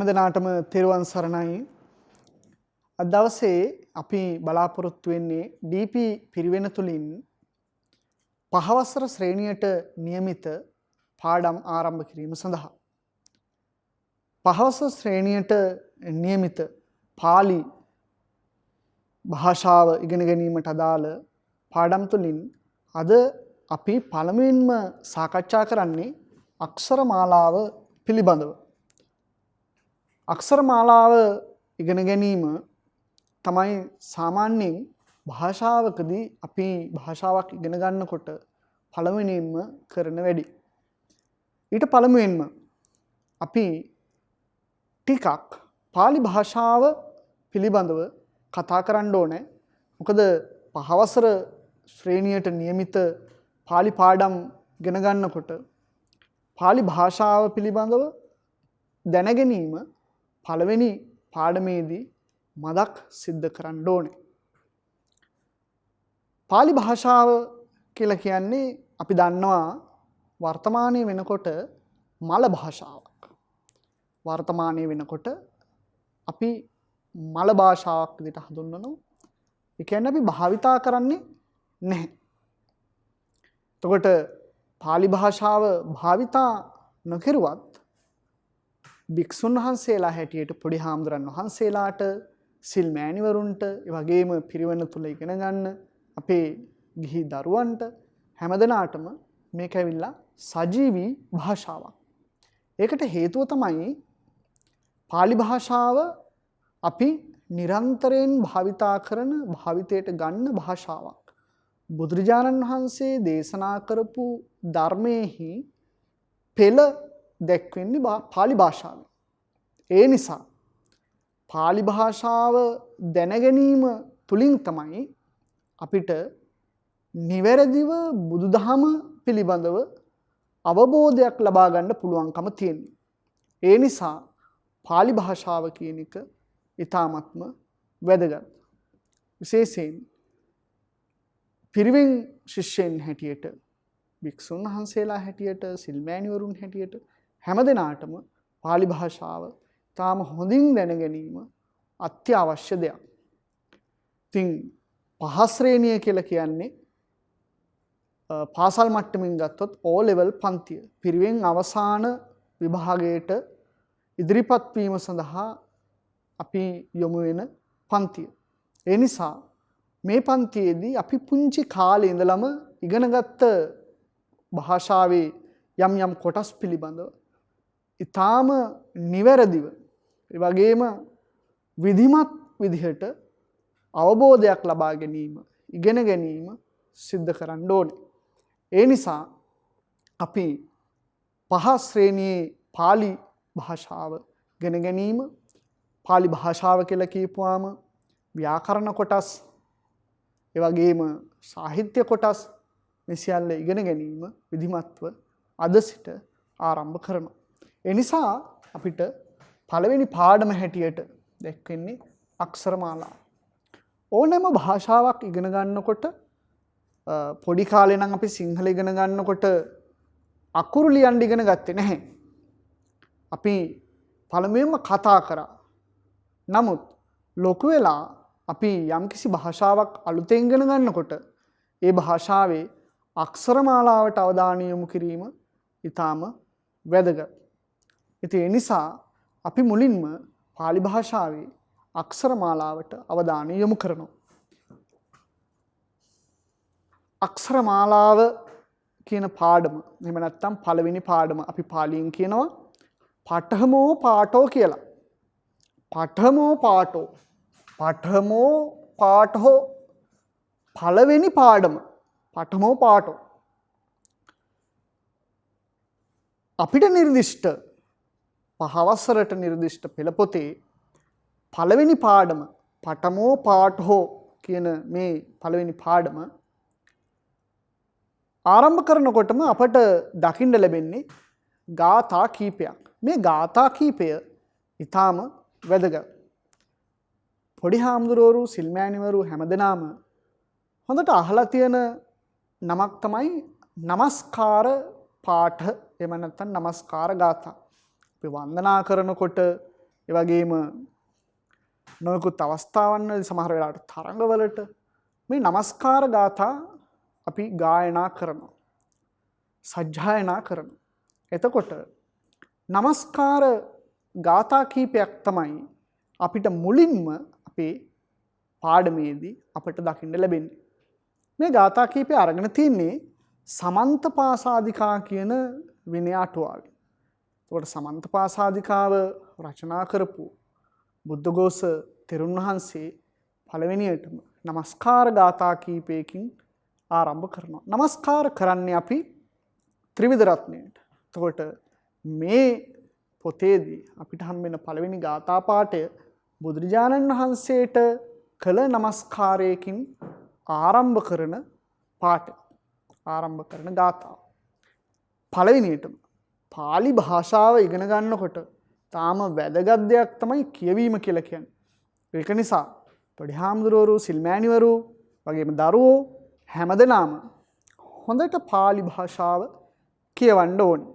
හැමදෙනාටම තෙරුවන් සරණයි. අද දවසේ අපි බලාපොරොත්තු වෙන්නේ DP පිරිවෙන තුලින් පහවසර ශ්‍රේණියට નિયમિત පාඩම් ආරම්භ කිරීම සඳහා. පහවසර ශ්‍රේණියට નિયમિત පාලි භාෂාව ඉගෙන ගැනීමට අදාළ පාඩම් තුලින් අද අපි පළමුවෙන්ම සාකච්ඡා කරන්නේ අක්ෂර මාලාව පිළිබඳව. අක්ෂර මාලාව ඉගෙන ගැනීම තමයි සාමාන්‍යයෙන් භාෂාවකදී අපි භාෂාවක් ඉගෙන ගන්නකොට පළවෙනියෙන්ම කරන වැඩි. ඊට පළමුවෙන්ම අපි ටිකක් පාලි භාෂාව පිළිබඳව කතා කරන්න ඕනේ. මොකද පහවසර ශ්‍රේණියට નિયમિત පාලි පාඩම් ඉගෙන ගන්නකොට පාලි භාෂාව පිළිබඳව දැන ගැනීම පළවෙනි පාඩමේදී මදක් සිද්ධ කරන්න ඕනේ. පාලි භාෂාව කියලා කියන්නේ අපි දන්නවා වර්තමානයේ වෙනකොට මල භාෂාවක්. වර්තමානයේ වෙනකොට අපි මල භාෂාවක් විදිහට හඳුන්වනවා. ඒ කියන්නේ අපි භාවිතා කරන්නේ නැහැ. එතකොට පාලි භාෂාව භාවිතා නොකරුවත් භික්ෂුන් වහන්සේලා හැටියට පොඩි හාමුදුරන් වහන්සේලාට සිල් මෑණිවරුන්ට ඒ වගේම පිරිවෙන තුල ඉගෙන ගන්න අපේ ගිහි දරුවන්ට හැමදෙනාටම මේක ඇවිල්ලා සජීවී භාෂාවක්. ඒකට හේතුව තමයි පාලි භාෂාව අපි නිරන්තරයෙන් භාවිතා කරන භාවිතයට ගන්න භාෂාවක්. බුදුරජාණන් වහන්සේ දේශනා කරපු ධර්මයේහි පෙළ දැක්වෙන්නේ පාලි භාෂාවෙන්. ඒ නිසා පාලි භාෂාව දැන ගැනීම තුලින් තමයි අපිට නිවැරදිව බුදුදහම පිළිබඳව අවබෝධයක් ලබා ගන්න පුළුවන්කම තියෙන්නේ. ඒ නිසා පාලි භාෂාව කියන එක ඊ타ත්ම වැදගත්. විශේෂයෙන් පිරිවෙන් ශිෂ්‍යයන් හැටියට, භික්ෂුන් වහන්සේලා හැටියට, සිල් මෑණිවරුන් හැටියට හැමදෙනාටම පාලි භාෂාව තාම හොඳින් දැන ගැනීම අත්‍යවශ්‍ය දෙයක්. ඉතින් පහ ශ්‍රේණිය කියලා කියන්නේ පාසල් මට්ටමින් ගත්තොත් O level පන්තිය. පිරිවෙන් අවසාන විභාගයට ඉදිරිපත් වීම සඳහා අපි යොමු වෙන පන්තිය. ඒ නිසා මේ පන්තියේදී අපි පුංචි කාලේ ඉඳලම ඉගෙනගත්ත භාෂාවේ යම් යම් කොටස් පිළිබඳව ඊටාම නිවැරදිව ඒ වගේම විධිමත් විදිහට අවබෝධයක් ලබා ගැනීම, ඉගෙන ගැනීම සිද්ධ කරන්න ඕනේ. ඒ නිසා අපි පහ ශ්‍රේණියේ පාලි භාෂාව ඉගෙන ගැනීම, පාලි භාෂාව කියලා කියපුවාම ව්‍යාකරණ කොටස්, ඒ වගේම සාහිත්‍ය කොටස් මේ සියල්ල ඉගෙන ගැනීම විධිමත්ව අද සිට ආරම්භ කරනවා. ඒ නිසා අපිට පළවෙනි පාඩම හැටියට දැක්වෙන්නේ අක්ෂර මාලාව. ඕනෑම භාෂාවක් ඉගෙන ගන්නකොට පොඩි කාලේ නම් අපි සිංහල ඉගෙන ගන්නකොට අකුරු ලියන්න ඉගෙන ගත්තේ නැහැ. අපි පළමුවෙන්ම කතා කරා. නමුත් ලොකු වෙලා අපි යම්කිසි භාෂාවක් අලුතෙන් ඉගෙන ගන්නකොට ඒ භාෂාවේ අක්ෂර මාලාවට අවධානය යොමු කිරීම ඊටාම වැදගත්. ඉතින් ඒ නිසා අපි මුලින්ම පාලි භාෂාවේ අක්ෂර මාලාවට අවධානය යොමු කරනවා. අක්ෂර මාලාව කියන පාඩම, එහෙම නැත්නම් පළවෙනි පාඩම අපි පාලියෙන් කියනවා පඨමෝ පාඨෝ කියලා. පඨමෝ පාඨෝ. පඨමෝ පාඨෝ පළවෙනි පාඩම. පඨමෝ පාඨෝ. අපිට නිර්දිෂ්ට පහවසරට නිර්දිෂ්ට පෙළ පොතේ පළවෙනි පාඩම පඨමෝ පාඨෝ කියන මේ පළවෙනි පාඩම ආරම්භ කරනකොටම අපට දකින්න ලැබෙන්නේ ගාථා කීපයක්. මේ ගාථා කීපය ඊටාම වැදගත්. පොඩි හාමුදුරුවෝ, සිල් මෑණිවරු හැමදෙනාම හොඳට අහලා තියෙන නමක් තමයි නමස්කාර පාඨ එහෙම නැත්නම් නමස්කාර ගාථා. අපි වන්දනා කරනකොට ඒ වගේම නොයෙකුත් අවස්ථාවන් වල සමහර වෙලාවට තරඟවලට මේ নমස්කාර ගාථා අපි ගායනා කරනවා. සජ්ජායනා කරනවා. එතකොට নমස්කාර ගාථා කීපයක් තමයි අපිට මුලින්ම අපේ පාඩමේදී අපට දකින්න ලැබෙන්නේ. මේ ගාථා කීපය අරගෙන තින්නේ සමන්තපාසාදිකා කියන විනය අටුවාවේ. එතකොට සමන්තපාසාදිකාව රචනා කරපු බුද්ධඝෝෂ තෙරුන් වහන්සේ පළවෙනියටම নমස්කාර ගාථා කීපයකින් ආරම්භ කරනවා. নমස්කාර කරන්නේ අපි ත්‍රිවිධ රත්නයට. එතකොට මේ පොතේදී අපිට හම් වෙන පළවෙනි ගාථා පාඨය බුදුරජාණන් වහන්සේට කළ নমස්කාරයකින් ආරම්භ කරන පාඨය. ආරම්භ කරන ගාථාව. පළවෙනියටම පාලි භාෂාව ඉගෙන ගන්නකොට තාම වැදගත් දෙයක් තමයි කියවීම කියලා කියන්නේ. ඒක නිසා පොඩි හාමුදුරුවෝ සිල්මෑණිවරු වගේම දරුවෝ හැමදෙනාම හොඳට පාලි භාෂාව කියවන්න ඕනේ.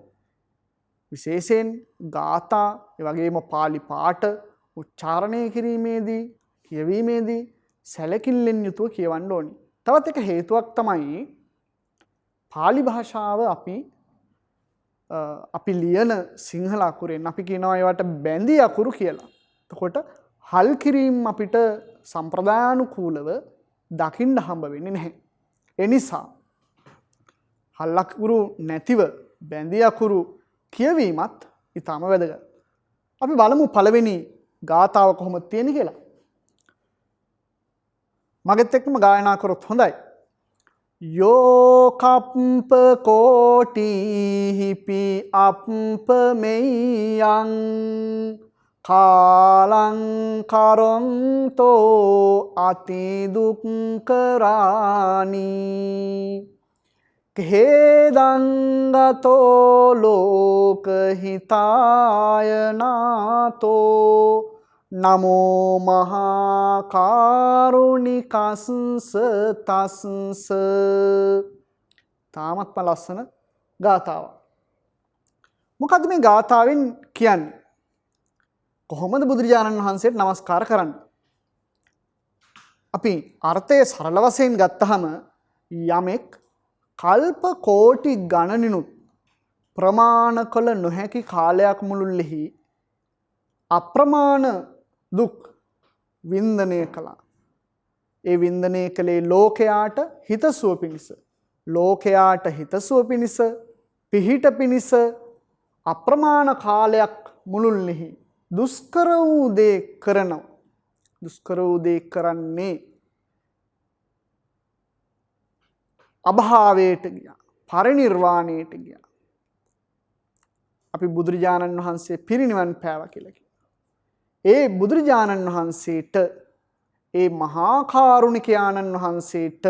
විශේෂයෙන් ගාථා ඒ වගේම පාලි පාඨ උච්චාරණය කිරීමේදී කියවීමේදී සැලකිල්ලෙන් යුතුව කියවන්න ඕනේ. තවත් එක හේතුවක් තමයි පාලි භාෂාව අපි ලියන සිංහල අකුරෙන් අපි කියනවා ඒවට බැඳි අකුරු කියලා. එතකොට හල් කිරීම අපිට සම්ප්‍රදායානුකූලව දකින්න හම්බ වෙන්නේ නැහැ. ඒ නිසා හල් අකුරු නැතිව බැඳි අකුරු කියවීමත් ඊටම වැදගත්. අපි බලමු පළවෙනි ගාථාව කොහොමද තියෙන්නේ කියලා. මගෙත් එක්කම ගායනා කරොත් හොඳයි. යෝකප්ප කෝටිහිපි අප්පමෙයං කාලං කරොන්තෝ අතිදුක්කරානි ඛේදංගතෝ ලෝකහිතායනාතෝ නමෝ මහා කාරුණිකස්ස තස්ස. තාමත්ම ලස්සන ගාථාවක්. මොකද්ද මේ ගාථාවෙන් කියන්නේ? කොහොමද බුදුරජාණන් වහන්සේට নমස්කාර කරන්නේ? අපි අර්ථය සරල වශයෙන් ගත්තහම යමෙක් කල්ප කෝටි ගණනිනුත් ප්‍රමාණ කළ නොහැකි කාලයක් මුළුල්ලෙහි අප්‍රමාණ දුක් වින්දනය කළා. ඒ වින්දනය කළේ ලෝකයාට හිතසුව පිණිස. ලෝකයාට හිතසුව පිණිස පිහිට පිණිස අප්‍රමාණ කාලයක් මුළුල්ලෙහි දුෂ්කර වූ දේ කරනවා. දුෂ්කර වූ දේ කරන්නේ අභාවයට ගියා. පරිනිර්වාණයට ගියා. අපි බුදුරජාණන් වහන්සේ පිරිනිවන් පෑවා කියලා කියනවා. ඒ බුදුරජාණන් වහන්සේට ඒ මහා කාරුණිකයාණන් වහන්සේට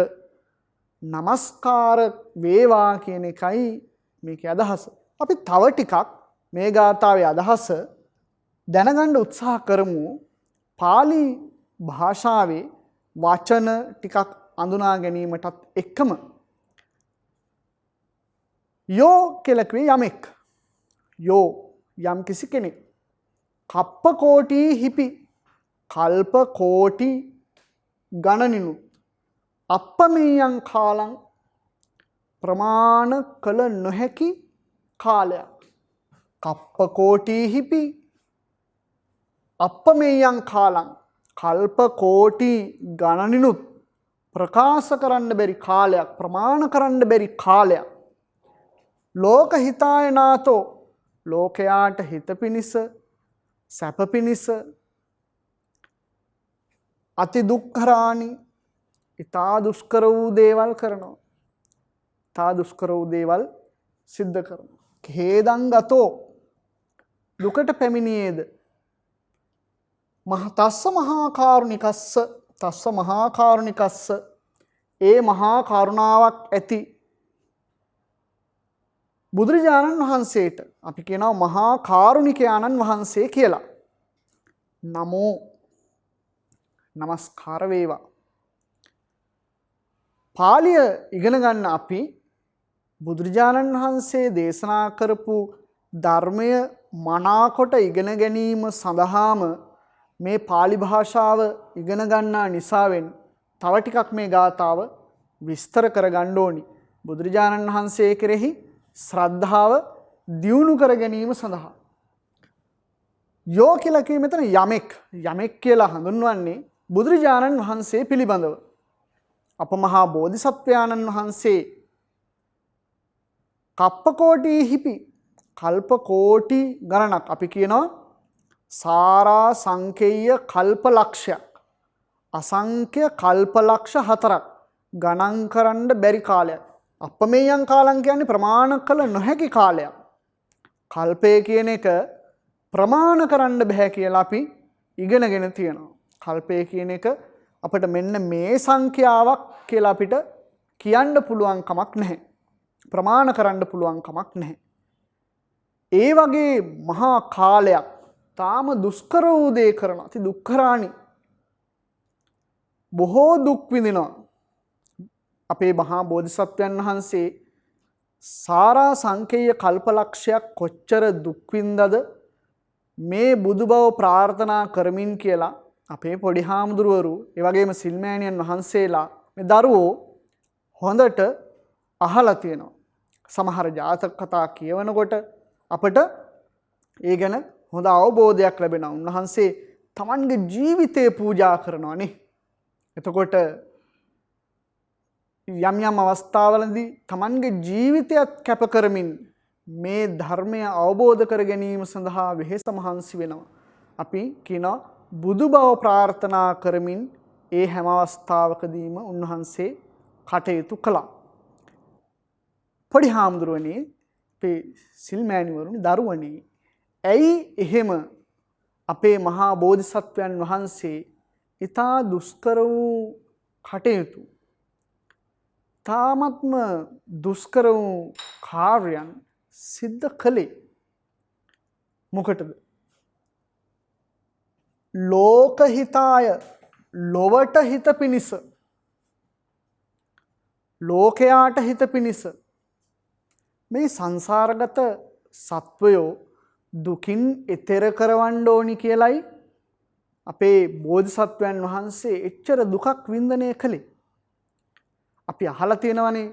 নমස්කාර වේවා කියන එකයි මේකේ අදහස. අපි තව ටිකක් මේ ගාථාවේ අදහස දැනගන්න උත්සාහ කරමු. පාලි භාෂාවේ වචන ටිකක් අඳුනා ගැනීමටත් එක්කම යෝ කියලා කිව්වේ යමෙක්. යෝ යම් කිසි කෙනෙක්. කප්ප කෝටි හිපි කල්ප කෝටි ගණනිනු අප්පමෙයං කාලං ප්‍රමාණ කළ නොහැකි කාලයක්. කප්ප කෝටි හිපි අප්පමෙයං කාලං කල්ප කෝටි ගණනිනුත් ප්‍රකාශ කරන්න බැරි කාලයක්, ප්‍රමාණ කරන්න බැරි කාලයක්. ලෝක හිතාය නාතෝ ලෝකයාට හිත පිණිස සැප පිණිස අති දුක්ඛරාණි ඉතා දුෂ්කර වූ දේවල් කරනවා. ඉතා දුෂ්කර වූ දේවල් සිද්ධ කරනවා. ඛේදං ගතෝ දුකට පැමිණියේද තස්ස මහා කාරුණිකස්ස තස්ස මහා කාරුණිකස්ස ඒ මහා කරුණාවක් ඇති බුදුරජාණන් වහන්සේට අපි කියනවා මහා කාරුණිකයාණන් වහන්සේ කියලා. නමෝ নমස්කාර වේවා. පාලිය ඉගෙන ගන්න අපි බුදුරජාණන් වහන්සේ දේශනා කරපු ධර්මය මනාකොට ඉගෙන ගැනීම සඳහාම මේ pāli භාෂාව ඉගෙන ගන්නා නිසාවෙන් තව ටිකක් මේ ගාථාව විස්තර කරගන්න ඕනි. බුදුරජාණන් වහන්සේ කෙරෙහි ශ්‍රද්ධාව දියුණු කර ගැනීම සඳහා. යෝ කියලා කියේ මෙතන යමෙක් කියලා හඳුන්වන්නේ බුදුරජාණන් වහන්සේ පිළිබඳව. අප මහා බෝධිසත්වයාණන් වහන්සේ කප්පකෝටි කල්ප කෝටි ගණනක් අපි කියනවා සාරා සංකේය කල්ප ලක්ෂයක් අසංඛ්‍ය කල්ප ලක්ෂ 4ක් ගණන් කරන්න බැරි කාලයක්. අපමෙයන් කාලම් කියන්නේ ප්‍රමාණ කළ නොහැකි කාලයක්. කල්පය කියන එක ප්‍රමාණ කරන්න බෑ කියලා අපි ඉගෙනගෙන තියෙනවා. කල්පය කියන එක අපිට මෙන්න මේ සංඛ්‍යාවක් කියලා අපිට කියන්න පුළුවන් කමක් නැහැ. ප්‍රමාණ කරන්න පුළුවන් කමක් නැහැ. ඒ වගේ මහා කාලයක් තාම දුෂ්කර වූ දේ කරනවා. අති දුක්ඛරාණි. බොහෝ දුක් විඳිනවා. අපේ මහා බෝධිසත්වයන් වහන්සේ සාරා සංකේය කල්පලක්ෂයක් කොච්චර දුක් විඳද මේ බුදු බව ප්‍රාර්ථනා කරමින් කියලා අපේ පොඩි හාමුදුරුවරු ඒ වගේම සිල්මෑණියන් වහන්සේලා මේ දරුවෝ හොඳට අහලා තියෙනවා. සමහර ජාතක කතා කියවනකොට අපට ඒ ගැන හොඳ අවබෝධයක් ලැබෙනවා. උන්වහන්සේ තමන්ගේ ජීවිතය පූජා කරනවා නේ. එතකොට යම් අවස්ථාවලදී තමන්ගේ ජීවිතයත් කැප කරමින් මේ ධර්මය අවබෝධ කර ගැනීම සඳහා වෙහෙස මහන්සි වෙනවා. අපි කියනවා බුදු බව ප්‍රාර්ථනා කරමින් ඒ හැම අවස්ථාවකදීම උන්වහන්සේ කටයුතු කළා. පොඩි හාමුදුරුවනේ අපේ සිල්මෑණිවරුනි දරුවනේ ඇයි එහෙම අපේ මහා බෝධිසත්වයන් වහන්සේ ඊතා දුෂ්කර වූ කටයුතු තාමත්ම දුෂ්කර වූ කාර්යයන් සිද්ධ කළේ මොකටද? ලෝකහිතාය ලොවට හිත පිණිස ලෝකයාට හිත පිණිස මේ සංසාරගත සත්වයෝ දුකින් එතෙර කරවන්න ඕනි කියලයි අපේ බෝධිසත්වයන් වහන්සේ එච්චර දුකක් වින්දනය කළේ. අපි අහලා තියෙනවනේ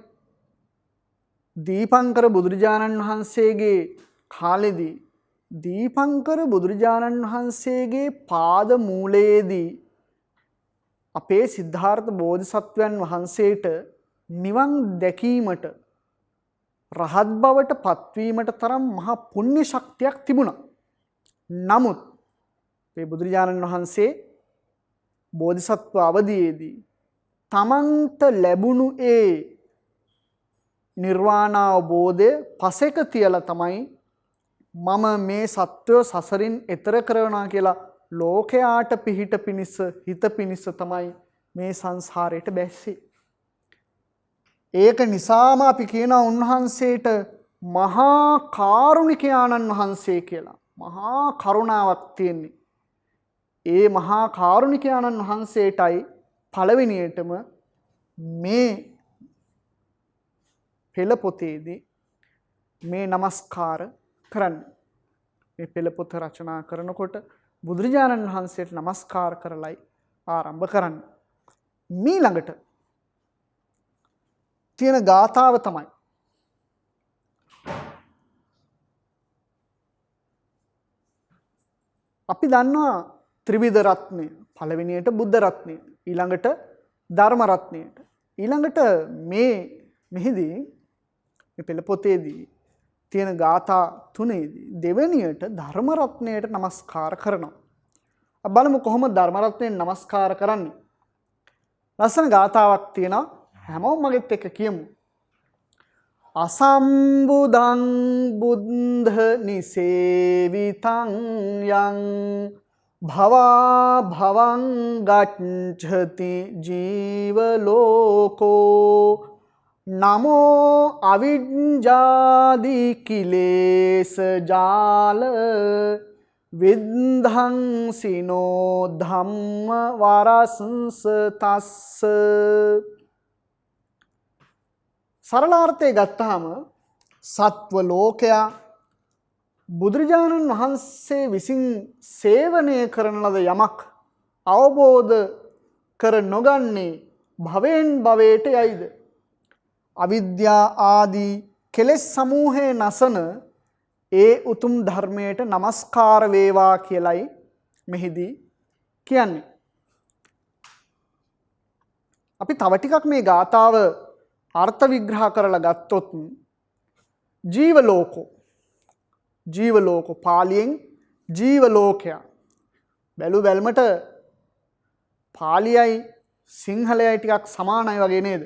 දීපංකර බුදුරජාණන් වහන්සේගේ කාලෙදී දීපංකර බුදුරජාණන් වහන්සේගේ පාද මූලයේදී අපේ සිද්ධාර්ථ බෝධිසත්වයන් වහන්සේට නිවන් දැකීමට රහත් බවට පත්වීමට තරම් මහා පුණ්‍ය ශක්තියක් තිබුණා. නමුත් මේ බුදුරජාණන් වහන්සේ බෝධිසත්ව අවදීයේදී තමන්ට ලැබුණු ඒ නිර්වාණ අවබෝධය පසෙක තියලා තමයි මම මේ සත්වය සසරින් එතර කරනවා කියලා ලෝකයාට පිහිට පිණිස හිත පිණිස තමයි මේ සංසාරයට බැස්සේ. ඒක නිසාම අපි කියනවා උන්වහන්සේට මහා කාරුණිකයාණන් වහන්සේ කියලා. මහා කරුණාවක් තියෙන්නේ. ඒ මහා කාරුණිකයාණන් වහන්සේටයි පළවෙනියටම මේ පෙළ පොතේදී මේ নমස්කාර කරන්න. මේ පෙළ පොත රචනා කරනකොට බුදුරජාණන් වහන්සේට নমස්කාර කරලයි ආරම්භ කරන්න. ඊළඟට තියෙන ගාථාව තමයි අපි දන්නවා ත්‍රිවිධ රත්නය. පළවෙනියට බුද්ධ රත්නය, ඊළඟට ධර්ම රත්නයට, ඊළඟට මෙහිදී මේ පෙළ පොතේදී තියෙන ගාථා තුනේදී දෙවෙනියට ධර්ම රත්නයට নমස්කාර කරනවා. අපි බලමු කොහොමද ධර්ම රත්නයෙන් নমස්කාර කරන්නේ. ලස්සන ගාථාවක් තියෙනවා. හැමෝම මගෙත් එක්ක කියමු. අසම්බුදං බුද්ධ නිසේවිතං යං භවා භවං ගච්ඡති ජීව ලෝකෝ නමෝ අවිජ්ජාදි කිලේස ජාල විද්ධං සිනෝ ධම්ම වරසංස තස්ස. සරලාර්ථය ගත්තාම සත්ව ලෝකයා බුදුරජාණන් වහන්සේ විසින් සේවනය කරන ලද යමක් අවබෝධ කර නොගන්නේ භවෙන් භවයට යයිද? අවිද්‍යා ආදී කෙලෙස් සමූහයේ නසන ඒ උතුම් ධර්මයට নমස්කාර වේවා කියලයි මෙහිදී කියන්නේ. අපි තව ටිකක් මේ ගාථාව අර්ථ විග්‍රහ කරලා ගත්තොත් ජීවලෝකෝ පාලියෙන් ජීවලෝකය බැලු බැල්මට පාලියයි සිංහලයයි ටිකක් සමානයි වගේ නේද?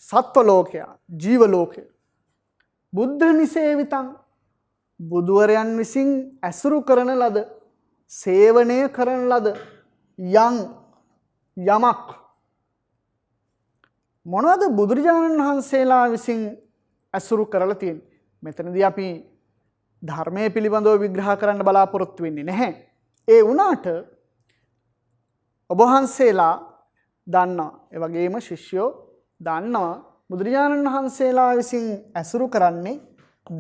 සත්ව ලෝකය, ජීව ලෝකය. බුද්ධ නිසේවිතං බුදුවරයන් විසින් ඇසුරු කරන ලද, සේවනය කරන ලද යමක් මොනවද බුදුරජාණන් වහන්සේලා විසින් ඇසුරු කරලා තියෙන්නේ? මෙතනදී අපි ධර්මයේ පිළිබඳව විග්‍රහ කරන්න බලාපොරොත්තු වෙන්නේ නැහැ. ඒ වුණාට ඔබ වහන්සේලා දන්නවා, ඒ වගේම ශිෂ්‍යෝ දන්නවා බුදුරජාණන් වහන්සේලා විසින් ඇසුරු කරන්නේ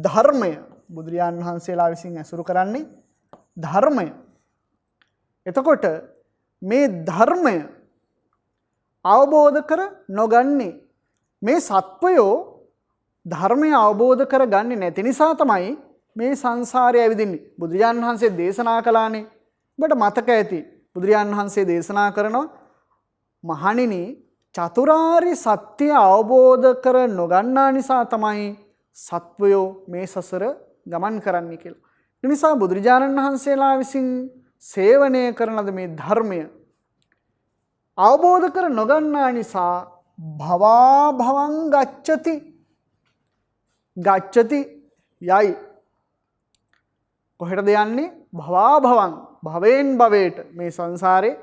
ධර්මය. බුදුරජාණන් වහන්සේලා විසින් ඇසුරු කරන්නේ ධර්මය. එතකොට මේ ධර්මය අවබෝධ කර නොගන්නේ මේ සත්වයෝ ධර්මය අවබෝධ කරගන්නේ නැති නිසා තමයි මේ සංසාරේ ඇවිදින්නේ. බුදුරජාණන් වහන්සේ දේශනා කළානේ. ඔබට මතක ඇති බුදුරජාණන් වහන්සේ දේශනා කරනවා මහණෙනි චතුරාර්ය සත්‍ය අවබෝධ කර නොගන්නා නිසා තමයි සත්වයෝ මේ සසර ගමන් කරන්නේ කියලා. ඒ නිසා බුදුරජාණන් වහන්සේලා විසින් සේවනය කරන ලද මේ ධර්මය අවබෝධ කර නොගන්නා නිසා භවා භවං ගච්ඡති යයි. කොහෙටද යන්නේ? භවා භවං භවෙන් භවයට මේ සංසාරේ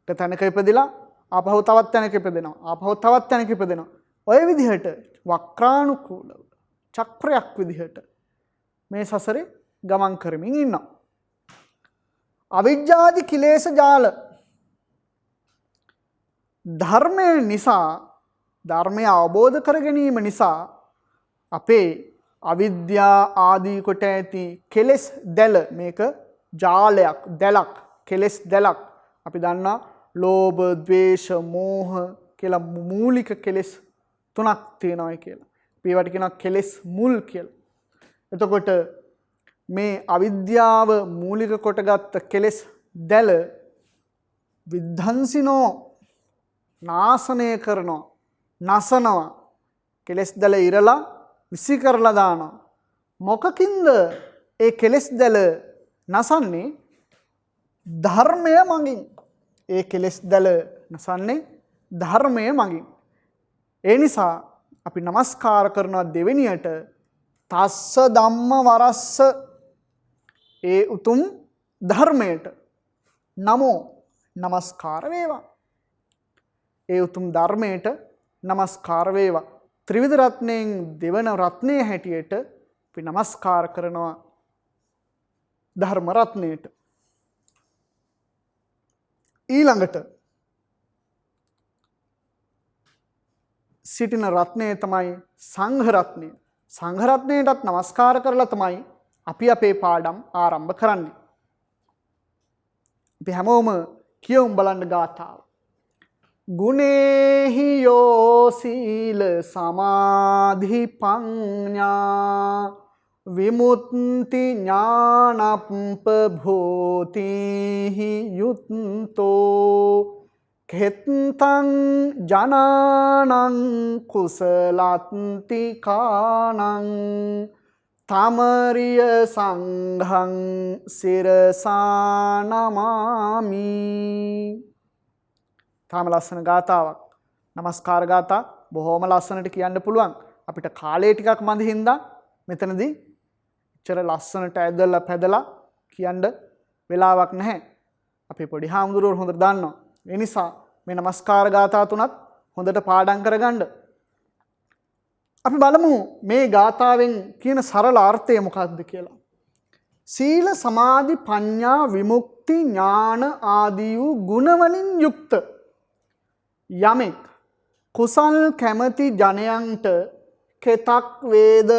එක තැනක ඉපදිලා ආපහු තවත් තැනක ඉපදෙනවා. ආපහු තවත් තැනක ඉපදෙනවා. ඔය විදිහට වක්‍රානුකූලව චක්‍රයක් විදිහට මේ සසරේ ගමන් කරමින් ඉන්නවා. අවිජ්ජාදි කිලේශ ජාල ධර්මය නිසා, ධර්මය අවබෝධ කර ගැනීම නිසා අපේ අවිද්‍යා ආදී කොට ඇති කෙලෙස් දැල, මේක ජාලයක්, දැලක්, කෙලෙස් දැලක්. අපි දන්නා ලෝභ, ද්වේෂ, මෝහ කියලා මූලික කෙලෙස් තුනක් තියෙනවා කියලා. ඒවට කියනවා කෙලෙස් මුල් කියලා. එතකොට මේ අවිද්‍යාව මූලික කොටගත් කෙලෙස් දැල විද්ධංසිනෝ නාශනය කරනවා, නසනවා. කෙලෙස් දැල ඉරලා විසි කරලා දානවා. මොකකින්ද ඒ කෙලෙස් දැල නසන්නේ? ධර්මය මගින්. ඒ කෙලෙස් දැල නසන්නේ ධර්මය මගින්. ඒ නිසා අපි নমස්කාර කරනවා දෙවෙනියට තස්ස ධම්ම වරස්ස, ඒ උතුම් ධර්මයට නමෝ নমස්කාර වේවා. ඒ උතුම් ධර්මයට নমස්කාර වේවා. ත්‍රිවිධ රත්නයෙන් දෙවන රත්නයේ හැටියට අපි নমස්කාර කරනවා ධර්ම රත්නයට. ඊළඟට සිටින රත්නය තමයි සංඝ රත්නය. සංඝ රත්නයටත් নমස්කාර කරලා තමයි අපි අපේ පාඩම් ආරම්භ කරන්නේ. අපි හැමෝම කියවමු බලන්න ගාථාව. ගුණේහි යෝ සීල සමාධි පඤ්ඤා විමුක්ති ඥානප්පභූතිහි යුත්තෝ කෙත්තං ජනානං කුසලත්ති කානං තමරිය සංඝං සිරසා නමාමි. තාම ලස්සන ගාතාවක්. নমස්කාර ගාථා බොහොම ලස්සනට කියන්න පුළුවන්. අපිට කාලය ටිකක් මදි හින්දා මෙතනදී ඉච්චර ලස්සනට ඇදලා පැදලා කියන්න වෙලාවක් නැහැ. අපේ පොඩි හාමුදුරුවෝ හොඳට දන්නවා. ඒ නිසා මේ নমස්කාර ගාථා තුනත් හොඳට පාඩම් කරගන්න. අපි බලමු මේ ගාථාවෙන් කියන සරල අර්ථය මොකක්ද කියලා. සීල සමාධි ප්‍රඥා විමුක්ති ඥාන ආදී වූ ගුණ වලින් යුක්ත යමෙක් කුසල් කැමැති ජනයන්ට කෙතක් වේද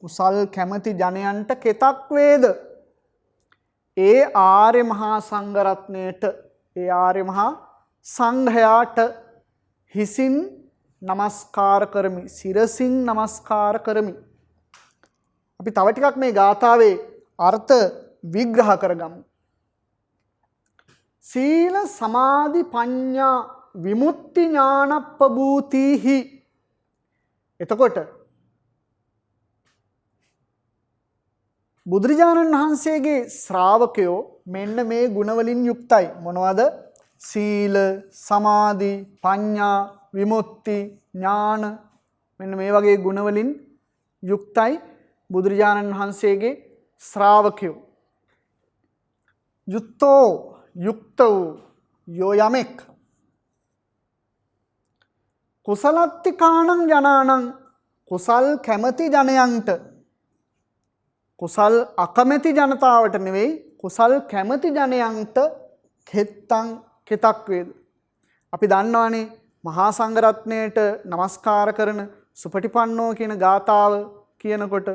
කුසල් කැමති ජනයන්ට කෙතක් වේද? ඒ ආර්ය මහා සංඝරත්නයට, ඒ ආර්ය මහා සංඝයාට හිසින් නමස්කාර කරමි, සිරසින් නමස්කාර කරමි. අපි තව ටිකක් මේ ගාථාවේ අර්ථ විග්‍රහ කරගමු. සීල සමාධි ප්‍රඥා විමුක්ති ඥානප්පභූතිහි. එතකොට බුදුරජාණන් වහන්සේගේ ශ්‍රාවකයෝ මෙන්න මේ ගුණ වලින් යුක්තයි. මොනවද? සීල සමාධි ප්‍රඥා විමුක්ති ඥාන, මෙන්න මේ වගේ ගුණ වලින් යුක්තයි බුදුරජාණන් වහන්සේගේ ශ්‍රාවකයෝ. යුක්තෝ යුක්ත වූ යෝ යමෙක් කුසලත්තිකාණං ජනානං, කුසල් කැමති ජනයන්ට, කුසල් අකමැති ජනතාවට නෙවෙයි, කුසල් කැමති ජනයන්ට කෙතක් වේද? අපි දන්නවානේ මහා සංඝරත්නයට নমස්කාර කරන සුපටිපන්නෝ කියන ගාථාව කියනකොට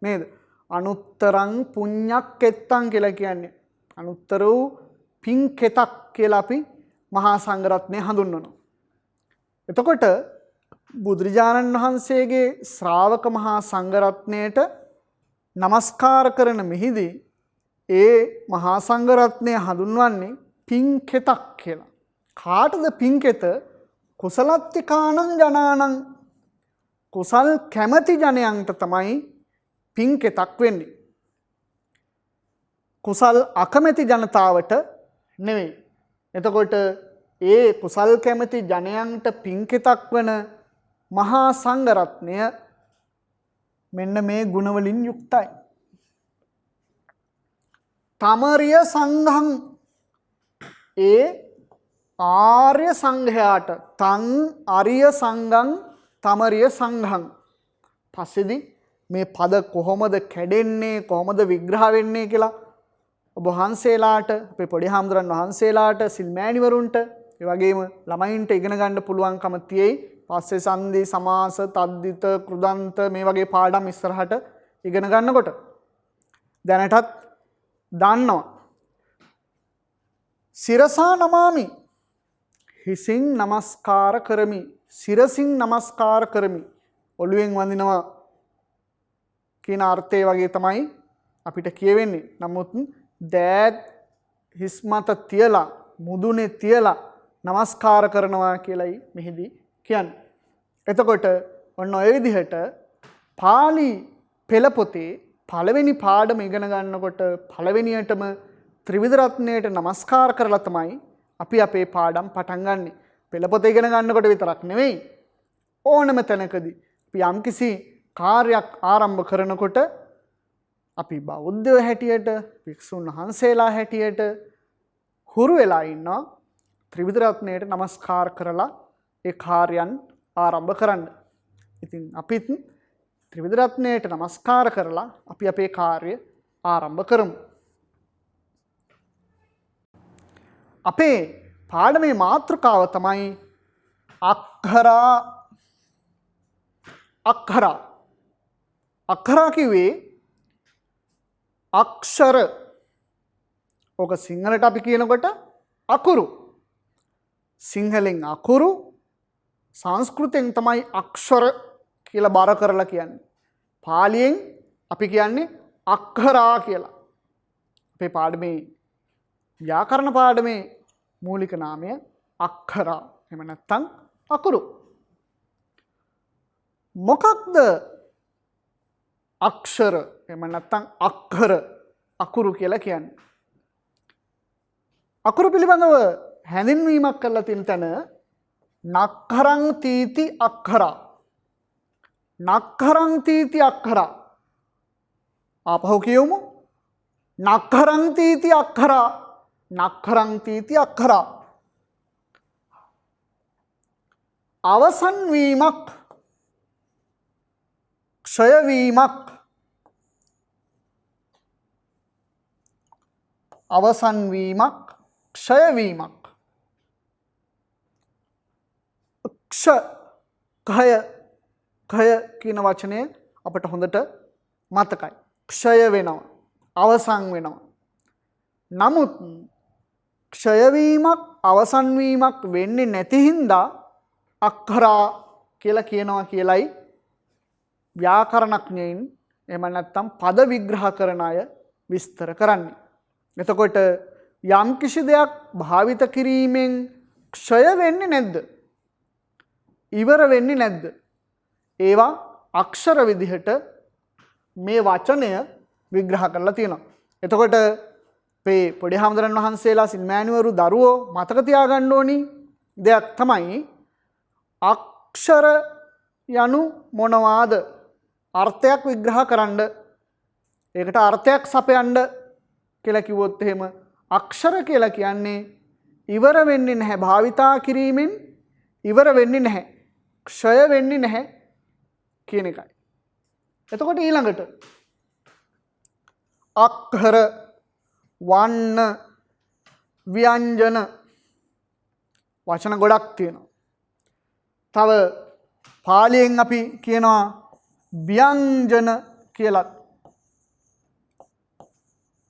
නේද? අනුත්තරං පුඤ්ඤක්කෙත්තං කියලා කියන්නේ. අනුත්තර වූ පින් කෙතක් කියලා අපි මහා සංඝරත්නය හඳුන්වනවා. එතකොට බුදුරජාණන් වහන්සේගේ ශ්‍රාවක මහා සංඝරත්නයට নমස්කාර කරන මෙහිදී ඒ මහා සංඝරත්නය හඳුන්වන්නේ පින් කෙතක් කියලා. කාටද පින් කෙත? කුසලත්තිකාණං ජනානං, කුසල් කැමති ජනයන්ට තමයි පින් කෙතක් වෙන්නේ. කුසල් අකමැති ජනතාවට නෙවෙයි. එතකොට ඒ කුසල් කැමති ජනයන්ට පින් කෙතක් වන මහා සංඝරත්නය මෙන්න මේ ගුණ වලින් යුක්තයි. තමරිය සංඝං, ඒ ආර්ය සංඝයාට, තං අරිය සංඝං තමරිය සංඝං. පස්සේදී මේ පද කොහොමද කැඩෙන්නේ, කොහොමද විග්‍රහ වෙන්නේ කියලා ඔබ වහන්සේලාට, අපේ පොඩි හාමුදුරන් වහන්සේලාට, සිල්මෑණිවරුන්ට, ඒ වගේම ළමයින්ට ඉගෙන ගන්න පුළුවන්කම තියෙයි. පස්සේ සංදි සමාස තද්දිත කෘදන්ත මේ වගේ පාඩම් ඉස්සරහට ඉගෙන ගන්නකොට දැනටත් දන්නවා. සිරසා නමාමි, හිසින් නමස්කාර කරමි, සිරසින් නමස්කාර කරමි, ඔළුවෙන් වඳිනවා කියන අර්ථය වගේ තමයි අපිට කියවෙන්නේ. නමුත් දෑත් හිස් මත තියලා, මුදුනේ තියලා නමස්කාර කරනවා කියලයි මෙහිදී කියන්නේ. එතකොට ඔන්න ඔය විදිහට පාලි පෙළ පොතේ පළවෙනි පාඩම ඉගෙන ගන්නකොට පළවෙනියටම ත්‍රිවිධ රත්නයට নমස්කාර කරලා තමයි අපි අපේ පාඩම් පටන් ගන්නෙ. පෙළ පොත ඉගෙන ගන්නකොට විතරක් නෙවෙයි, ඕනම තැනකදී අපි යම්කිසි කාර්යයක් ආරම්භ කරනකොට අපි බෞද්ධයෝ හැටියට, භික්ෂුන් වහන්සේලා හැටියට හුරු වෙලා ඉන්නවා ත්‍රිවිධ රත්නයට নমස්කාර කරලා ඒ කාර්යයන් ආරම්භ කරන්න. ඉතින් අපිත් ත්‍රිවිධ රත්නයට নমස්කාර කරලා අපි අපේ කාර්ය ආරම්භ කරමු. අපේ පාඩමේ මාතෘකාව තමයි අක්ඛරා. අක්ඛරා. අක්ඛරා කිව්වේ අක්ෂර. ඕක සිංහලට අපි කියනකොට අකුරු. සිංහලෙන් අකුරු, සංස්කෘතෙන් තමයි අක්ෂර කියලා බර කරලා කියන්නේ. පාලියෙන් අපි කියන්නේ අක්ඛරා කියලා. අපේ පාඩමේ ව්‍යාකරණ පාඩමේ මූලික නාමය අක්ඛරා. එහෙම නැත්නම් අකුරු. මොකක්ද අක්ෂර? එහෙම නැත්නම් අක්ඛර, අකුරු කියලා කියන්නේ? අකුරු පිළිබඳව හැඳින්වීමක් කරලා තියෙන තැන නක්ඛරං තීති අක්ඛරා. නක්ඛරං තීති අක්ඛරා. ආපහු කියමු. නක්ඛරං තීති අක්ඛරා. නක්ඛරං තීති අක්ඛරා. අවසන් වීමක්, ක්ෂය වීමක්. අවසන් වීමක්, ක්ෂය වීමක්. කය කියන වචනය අපට හොඳට මතකයි. ක්ෂය වෙනවා. අවසන් වෙනවා. නමුත් ක්ෂය වීමක් අවසන් වීමක් වෙන්නේ නැති හින්දා අක්ඛරා කියලා කියනවා කියලයි ව්‍යාකරණඥයින් එහෙම නැත්නම් පද විග්‍රහ කරන අය විස්තර කරන්නේ. එතකොට යම් කිසි දෙයක් භාවිත කිරීමෙන් ක්ෂය වෙන්නේ නැද්ද? ඉවර වෙන්නේ නැද්ද? ඒවා අක්ෂර විදිහට මේ වචනය විග්‍රහ කරලා තියෙනවා. එතකොට මේ පොඩි හාමුදුරන් වහන්සේලා සිල්මෑණිවරු දරුවෝ මතක තියාගන්න ඕනි දෙයක් තමයි අක්ෂර යනු මොනවාද? අර්ථයක් විග්‍රහ කරන්න, ඒකට අර්ථයක් සපයන්න කියලා කිව්වොත් එහෙම අක්ෂර කියලා කියන්නේ ඉවර වෙන්නේ නැහැ, භාවිතා කිරීමෙන් ඉවර වෙන්නේ නැහැ, ක්ෂය වෙන්නේ නැහැ කියන එකයි. එතකොට ඊළඟට අක්ඛර, වන්න, ව්‍යංජන වචන ගොඩක් තියෙනවා. තව පාලියෙන් අපි කියනවා ව්‍යංජන කියලා.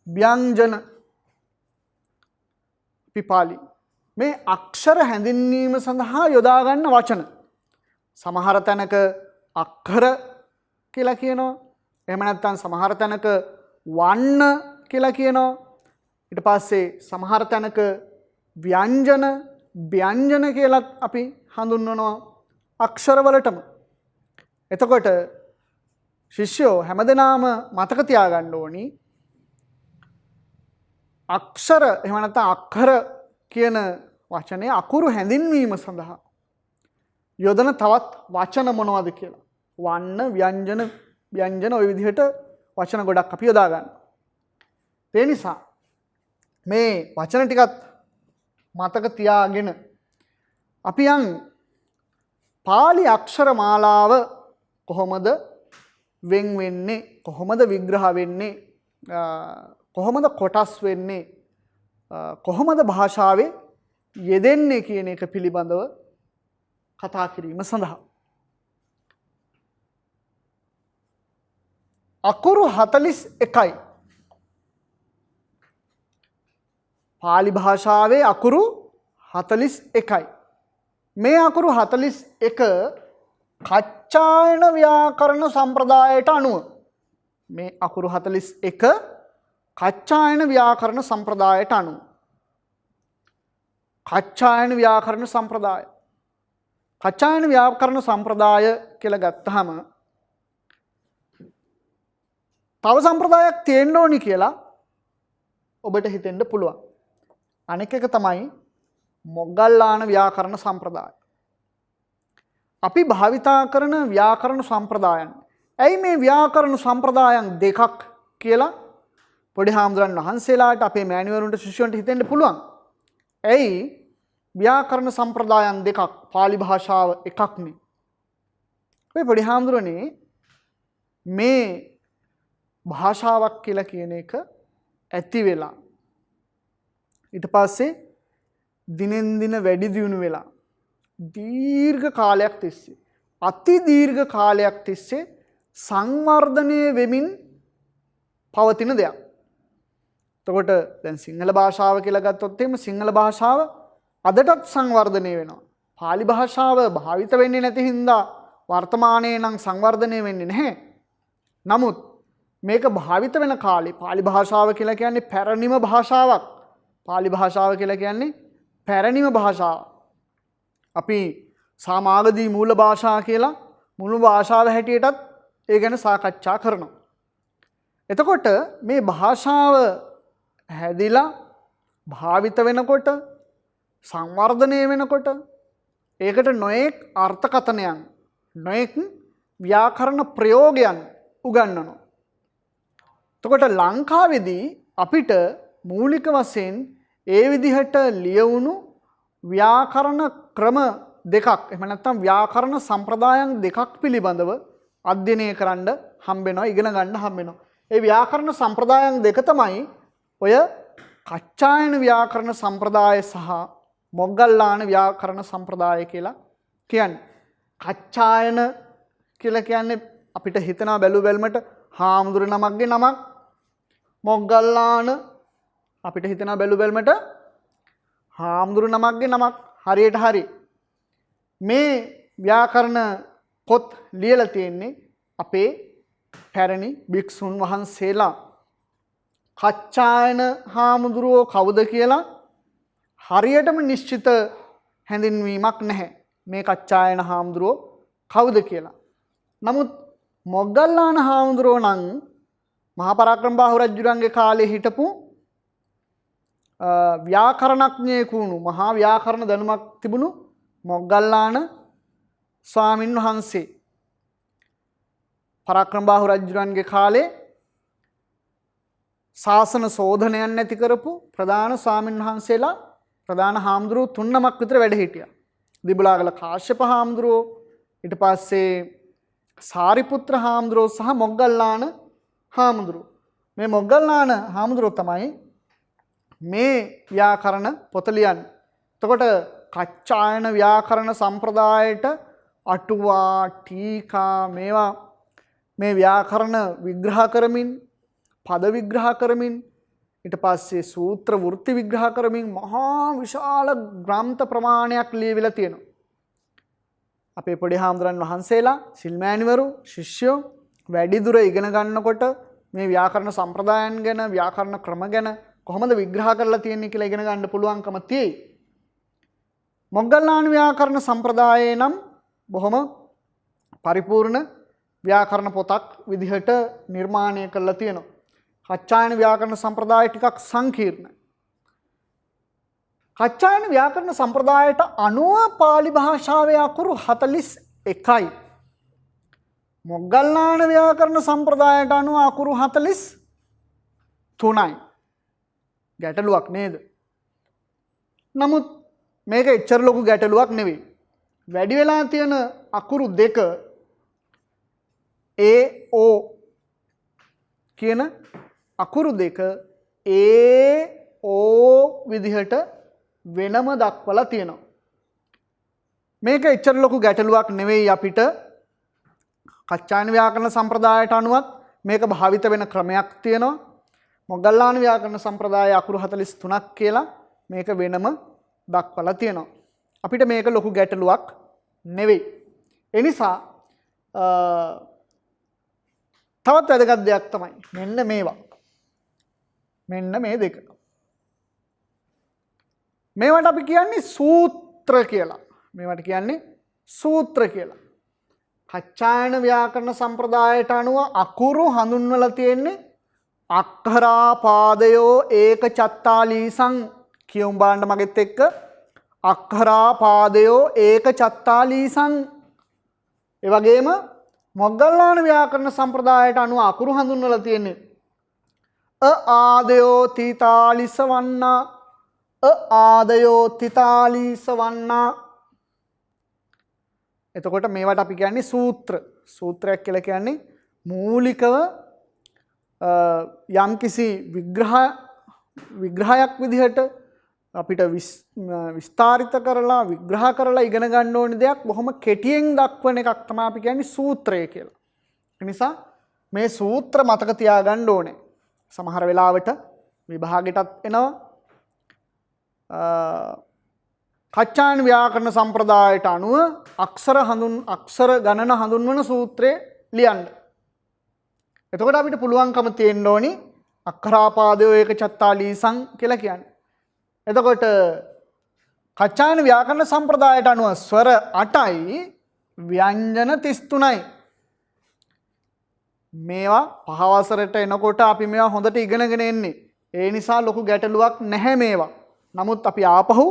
ව්‍යංජන පිපාලි මේ අක්ෂර හැඳින්වීම සඳහා යොදා ගන්න වචන. සමහර තැනක අක්ඛර කියලා කියනවා. එහෙම නැත්නම් සමහර තැනක වන්න කියලා කියනවා. ඊට පස්සේ සමහර තැනක ව්‍යංජන, ව්‍යංජන කියලා අපි හඳුන්වනවා අක්ෂර වලටම. එතකොට ශිෂ්‍යෝ හැමදෙනාම මතක තියාගන්න ඕනි අක්ෂර එහෙම නැත්නම් අක්ඛර කියන වචනේ අකුරු හැඳින්වීම සඳහා යොදන තවත් වචන මොනවද කියලා. වන්න, ව්‍යංජන, ව්‍යංජන ওই විදිහට වචන ගොඩක් අපි යොදා ගන්නවා. ඒ නිසා මේ වචන ටිකත් මතක තියාගෙන අපි යන් පාලි අක්ෂර මාලාව කොහොමද වෙන් වෙන්නේ, කොහොමද විග්‍රහ වෙන්නේ, කොහොමද කොටස් වෙන්නේ, කොහොමද භාෂාවේ යෙදෙන්නේ කියන එක පිළිබඳව කතා කිරීම සඳහා අකුරු 41යි. පාලි භාෂාවේ අකුරු 41යි. මේ අකුරු 41 කච්චායන ව්‍යාකරණ සම්ප්‍රදායට අනුව මේ අකුරු 41 කච්චායන ව්‍යාකරණ සම්ප්‍රදායට අනුව කච්චායන ව්‍යාකරණ සම්ප්‍රදාය කච්චායන ව්‍යාකරණ සම්ප්‍රදාය කියලා ගත්තාම තව සම්ප්‍රදායක් තියෙන්න ඕනි කියලා ඔබට හිතෙන්න පුළුවන්. අනෙක් එක තමයි මොග්ගල්ලාන ව්‍යාකරණ සම්ප්‍රදාය. අපි භාවිතා කරන ව්‍යාකරණ සම්ප්‍රදායන්. ඇයි මේ ව්‍යාකරණ සම්ප්‍රදායන් දෙකක් කියලා පොඩි හාමුදුරන් වහන්සේලාට අපේ මෑණිවරුන්ට ශිෂ්‍යයන්ට හිතෙන්න පුළුවන්. ඇයි ව්‍යාකරණ සම්ප්‍රදායන් දෙකක්, පාලි භාෂාව එකක්නේ. ඔය පොඩි හාමුදුරනේ මේ භාෂාවක් කියලා කියන එක ඇති වෙලා ඊට පස්සේ දිනෙන් දින වැඩි දියුණු වෙලා දීර්ඝ කාලයක් තිස්සේ, අති දීර්ඝ කාලයක් තිස්සේ සංවර්ධනය වෙමින් පවතින දෙයක්. එතකොට දැන් සිංහල භාෂාව කියලා ගත්තොත් එහෙම සිංහල භාෂාව අදටත් සංවර්ධනය වෙනවා. පාලි භාෂාව භාවිත වෙන්නේ නැති හින්දා වර්තමානයේ නම් සංවර්ධනය වෙන්නේ නැහැ. නමුත් මේක භාවිත වෙන කාලේ පාලි භාෂාව කියලා කියන්නේ පැරණිම භාෂාවක්. පාලි භාෂාව කියලා කියන්නේ පැරණිම භාෂාවක්. අපි සාමාගදී මූල භාෂා කියලා මුළු භාෂාව හැටියටත් ඒ ගැන සාකච්ඡා කරනවා. එතකොට මේ භාෂාව හැදිලා භාවිත වෙනකොට සංවර්ධනය වෙනකොට ඒකට නොයෙක් අර්ථකථනයන්, නොයෙක් ව්‍යාකරණ ප්‍රයෝගයන් උගන්වනවා. එතකොට ලංකාවේදී අපිට මූලික වශයෙන් ඒ විදිහට ලියවුණු ව්‍යාකරණ ක්‍රම දෙකක්, එහෙම නැත්නම් ව්‍යාකරණ සම්ප්‍රදායන් දෙකක් පිළිබඳව අධ්‍යයනය කරන්න හම්බෙනවා, ඉගෙන ගන්න හම්බෙනවා. ඒ ව්‍යාකරණ සම්ප්‍රදායන් දෙක තමයි ඔය කච්චායන ව්‍යාකරණ සම්ප්‍රදාය සහ මොග්ගල්ලාන ව්‍යාකරණ සම්ප්‍රදාය කියලා කියන්නේ. කච්චායන කියලා කියන්නේ අපිට හිතනවා බැලු බැලමට හාමුදුරු නමක්ගේ නමක්. මොග්ගල්ලාන අපිට හිතෙනවා බැලු බැලමට හාමුදුරු නමක්ගේ නමක්. හරියට හරි. මේ ව්‍යාකරණ පොත් ලියලා තියෙන්නේ අපේ පැරණි භික්ෂුන් වහන්සේලා. කච්චායන හාමුදුරුවෝ කවුද කියලා හරියටම නිශ්චිත හැඳින්වීමක් නැහැ. මේ කච්චායන හාමුදුරුවෝ කවුද කියලා. නමුත් මොග්ගල්ලාන හාමුදුරුවෝ නම් මහා පරාක්‍රමබාහු රජුරන්ගේ කාලේ හිටපු ව්‍යාකරණඥයෙකු වුණු මහා ව්‍යාකරණ දැනුමක් තිබුණු මොග්ගල්ලාන ස්වාමින් වහන්සේ. පරාක්‍රමබාහු රජුරන්ගේ කාලේ ශාසන සෝධනයන් නැති කරපු ප්‍රධාන ස්වාමින් වහන්සේලා ප්‍රධාන හාමුදුරුවෝ 3 නමක් විතර වැඩ හිටියා. දිබුලාගල කාශ්‍යප හාමුදුරුවෝ, ඊට පස්සේ සාරිපුත්‍ර හාමුදුරුවෝ සහ මොග්ගල්ලාන හාමුදුරුවෝ. මේ මොග්ගල්ලාන හාමුදුරුවෝ තමයි මේ ව්‍යාකරණ පොත ලියන්නේ. එතකොට කච්චායන ව්‍යාකරණ සම්ප්‍රදායට අටුවා, ටීකා මේවා මේ ව්‍යාකරණ විග්‍රහ කරමින්, පද විග්‍රහ කරමින්, ඊට පස්සේ සූත්‍ර වෘත්ති විග්‍රහ කරමින් මහා විශාල ග්‍රන්ථ ප්‍රමාණයක් ලියවිලා තියෙනවා. අපේ පොඩි හාමුදුරන් වහන්සේලා, සිල්මෑණිවරු, ශිෂ්‍යෝ වැඩිදුර ඉගෙන ගන්නකොට මේ ව්‍යාකරණ සම්ප්‍රදායන් ගැන, ව්‍යාකරණ ක්‍රම ගැන කොහොමද විග්‍රහ කරලා තියෙන්නේ කියලා ඉගෙන ගන්න පුළුවන්කම තියෙයි. මොග්ගල්ලාන ව්‍යාකරණ සම්ප්‍රදායේ නම් බොහොම පරිපූර්ණ ව්‍යාකරණ පොතක් විදිහට නිර්මාණය කරලා තියෙනවා. කච්චායන ව්‍යාකරණ සම්ප්‍රදාය ටිකක් සංකීර්ණයි. කච්චායන ව්‍යාකරණ සම්ප්‍රදායට අනුව පාලි භාෂාවේ අකුරු 41යි. මොග්ගල්ලාන ව්‍යාකරණ සම්ප්‍රදායට අනුව අකුරු 43යි. ගැටලුවක් නේද? නමුත් මේක එච්චර ලොකු ගැටලුවක් නෙවෙයි. වැඩි වෙලා තියෙන අකුරු දෙක AO කියන අකුරු දෙක AO විදිහට වෙනම දක්වලා තියෙනවා. මේක එච්චර ලොකු ගැටලුවක් නෙවෙයි අපිට. කච්චායන ව්‍යාකරණ සම්ප්‍රදායට අනුවත් මේක භාවිත වෙන ක්‍රමයක් තියෙනවා. මොග්ගල්ලාන ව්‍යාකරණ සම්ප්‍රදායේ අකුරු 43ක් කියලා මේක වෙනම දක්වලා තියෙනවා. අපිට මේක ලොකු ගැටලුවක් නෙවෙයි. ඒ නිසා තවත් වැදගත් දෙයක් තමයි මෙන්න මේවා. මෙන්න මේ දෙක. මේවට අපි කියන්නේ සූත්‍ර කියලා. මේවට කියන්නේ සූත්‍ර කියලා. කච්චායන ව්‍යාකරණ සම්ප්‍රදායට අනුව අකුරු හඳුන්වලා තියෙන්නේ අක්ඛරාපාදයෝ ඒක චත්තාලීසං කියුම් බාණ්ඩ මගෙත් එක්ක අක්ඛරාපාදයෝ ඒක චත්තාලීසං. ඒ වගේම මොග්ගල්ලාන ව්‍යාකරණ සම්ප්‍රදායට අනුව අකුරු හඳුන්වලා තියෙන්නේ ආදයෝ තිතාලිස වන්නා ආදයෝ තිතාලිස වන්නා. එතකොට මේවට අපි කියන්නේ සූත්‍ර. සූත්‍රයක් කියලා කියන්නේ මූලිකව යම්කිසි විග්‍රහයක් විදිහට අපිට විස්තරිත කරලා විග්‍රහ කරලා ඉගෙන ගන්න ඕන දෙයක් බොහොම කෙටියෙන් දක්වන එකක් තමයි අපි කියන්නේ සූත්‍රය කියලා. ඒ නිසා මේ සූත්‍ර මතක තියාගන්න ඕනේ. සමහර වෙලාවට විභාගෙටත් එනවා. කච්චායන ව්‍යාකරණ සම්ප්‍රදායට අනුව අක්ෂර ගණන හඳුන්වන සූත්‍රය ලියන්න. එතකොට අපිට පුළුවන්කම තියෙන්න ඕනි අක්ඛරාපාදයෝ ඒක චත්තාලීසං කියලා කියන්නේ. එතකොට කච්චායන ව්‍යාකරණ සම්ප්‍රදායට අනුව ස්වර 8යි ව්‍යංජන 33යි. මේවා පහවසරට එනකොට අපි මේවා හොඳට ඉගෙනගෙන එන්නේ. ඒ නිසා ලොකු ගැටලුවක් නැහැ මේවා. නමුත් අපි ආපහු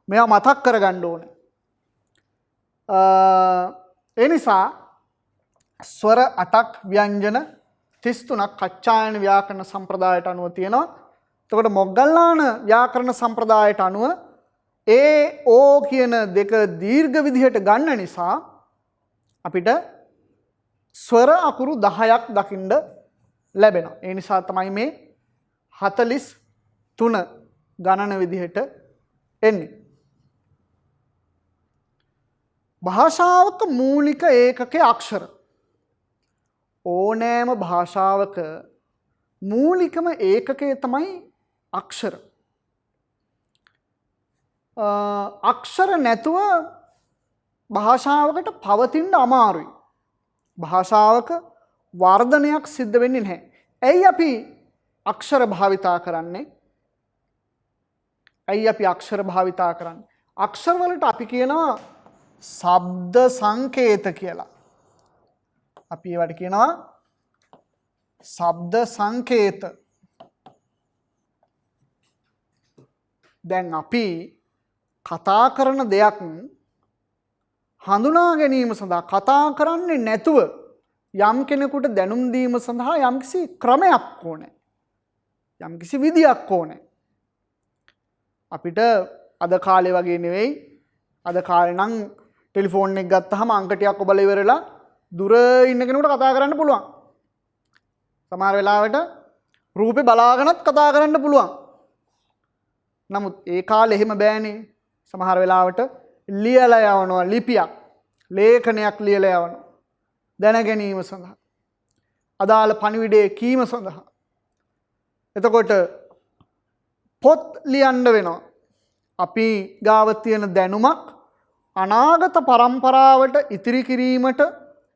මේවා මතක් කරගන්න ඕනේ. ඒ නිසා ස්වර 8ක් ව්‍යංජන 33ක් කච්චායන ව්‍යාකරණ සම්ප්‍රදායට අනුව තියෙනවා. එතකොට මොග්ගල්ලාන ව්‍යාකරණ සම්ප්‍රදායට අනුව ඕ කියන දෙක දීර්ඝ විදිහට ගන්න නිසා අපිට ස්වර අකුරු 10ක් දකින්න ලැබෙනවා. ඒ නිසා තමයි මේ 43 ගණන විදිහට එන්නේ. භාෂාවක මූලික ඒකකයේ අක්ෂර ඕනෑම භාෂාවක මූලිකම ඒකකය තමයි අක්ෂර. අක්ෂර නැතුව භාෂාවකට පවතින්න අමාරුයි. භාෂාවක වර්ධනයක් සිද්ධ වෙන්නේ නැහැ. ඇයි අපි අක්ෂර භාවිතා කරන්නේ? ඇයි අපි අක්ෂර භාවිතා කරන්නේ? අක්ෂර වලට අපි කියනවා ශබ්ද සංකේත කියලා. අපි ඒවට කියනවා ශබ්ද සංකේත. දැන් අපි කතා කරන දෙයක් හඳුනා ගැනීම සඳහා කතා කරන්නේ නැතුව යම් කෙනෙකුට දැනුම් දීම සඳහා යම්කිසි ක්‍රමයක් ඕනේ. යම්කිසි විදියක් ඕනේ. අපිට අද කාලේ වගේ නෙවෙයි. අද කාලේ නම් ටෙලිෆෝන් එක ගත්තාම අංක ටිකක් ඔබලා ඉවරලා දුර ඉන්න කෙනෙකුට කතා කරන්න පුළුවන්. සමහර වෙලාවට රූපේ බලාගෙනත් කතා කරන්න පුළුවන්. නමුත් ඒ කාලේ එහෙම බෑනේ. සමහර වෙලාවට ලියලා යවනවා ලිපියක්, ලේඛනයක් ලියලා යවනවා. දැන ගැනීම සඳහා. අදාළ පණිවිඩය කීම සඳහා. එතකොට පොත් ලියන්න වෙනවා. අපි ගාව තියෙන දැනුමක් අනාගත පරම්පරාවට ඉතිරි කිරීමට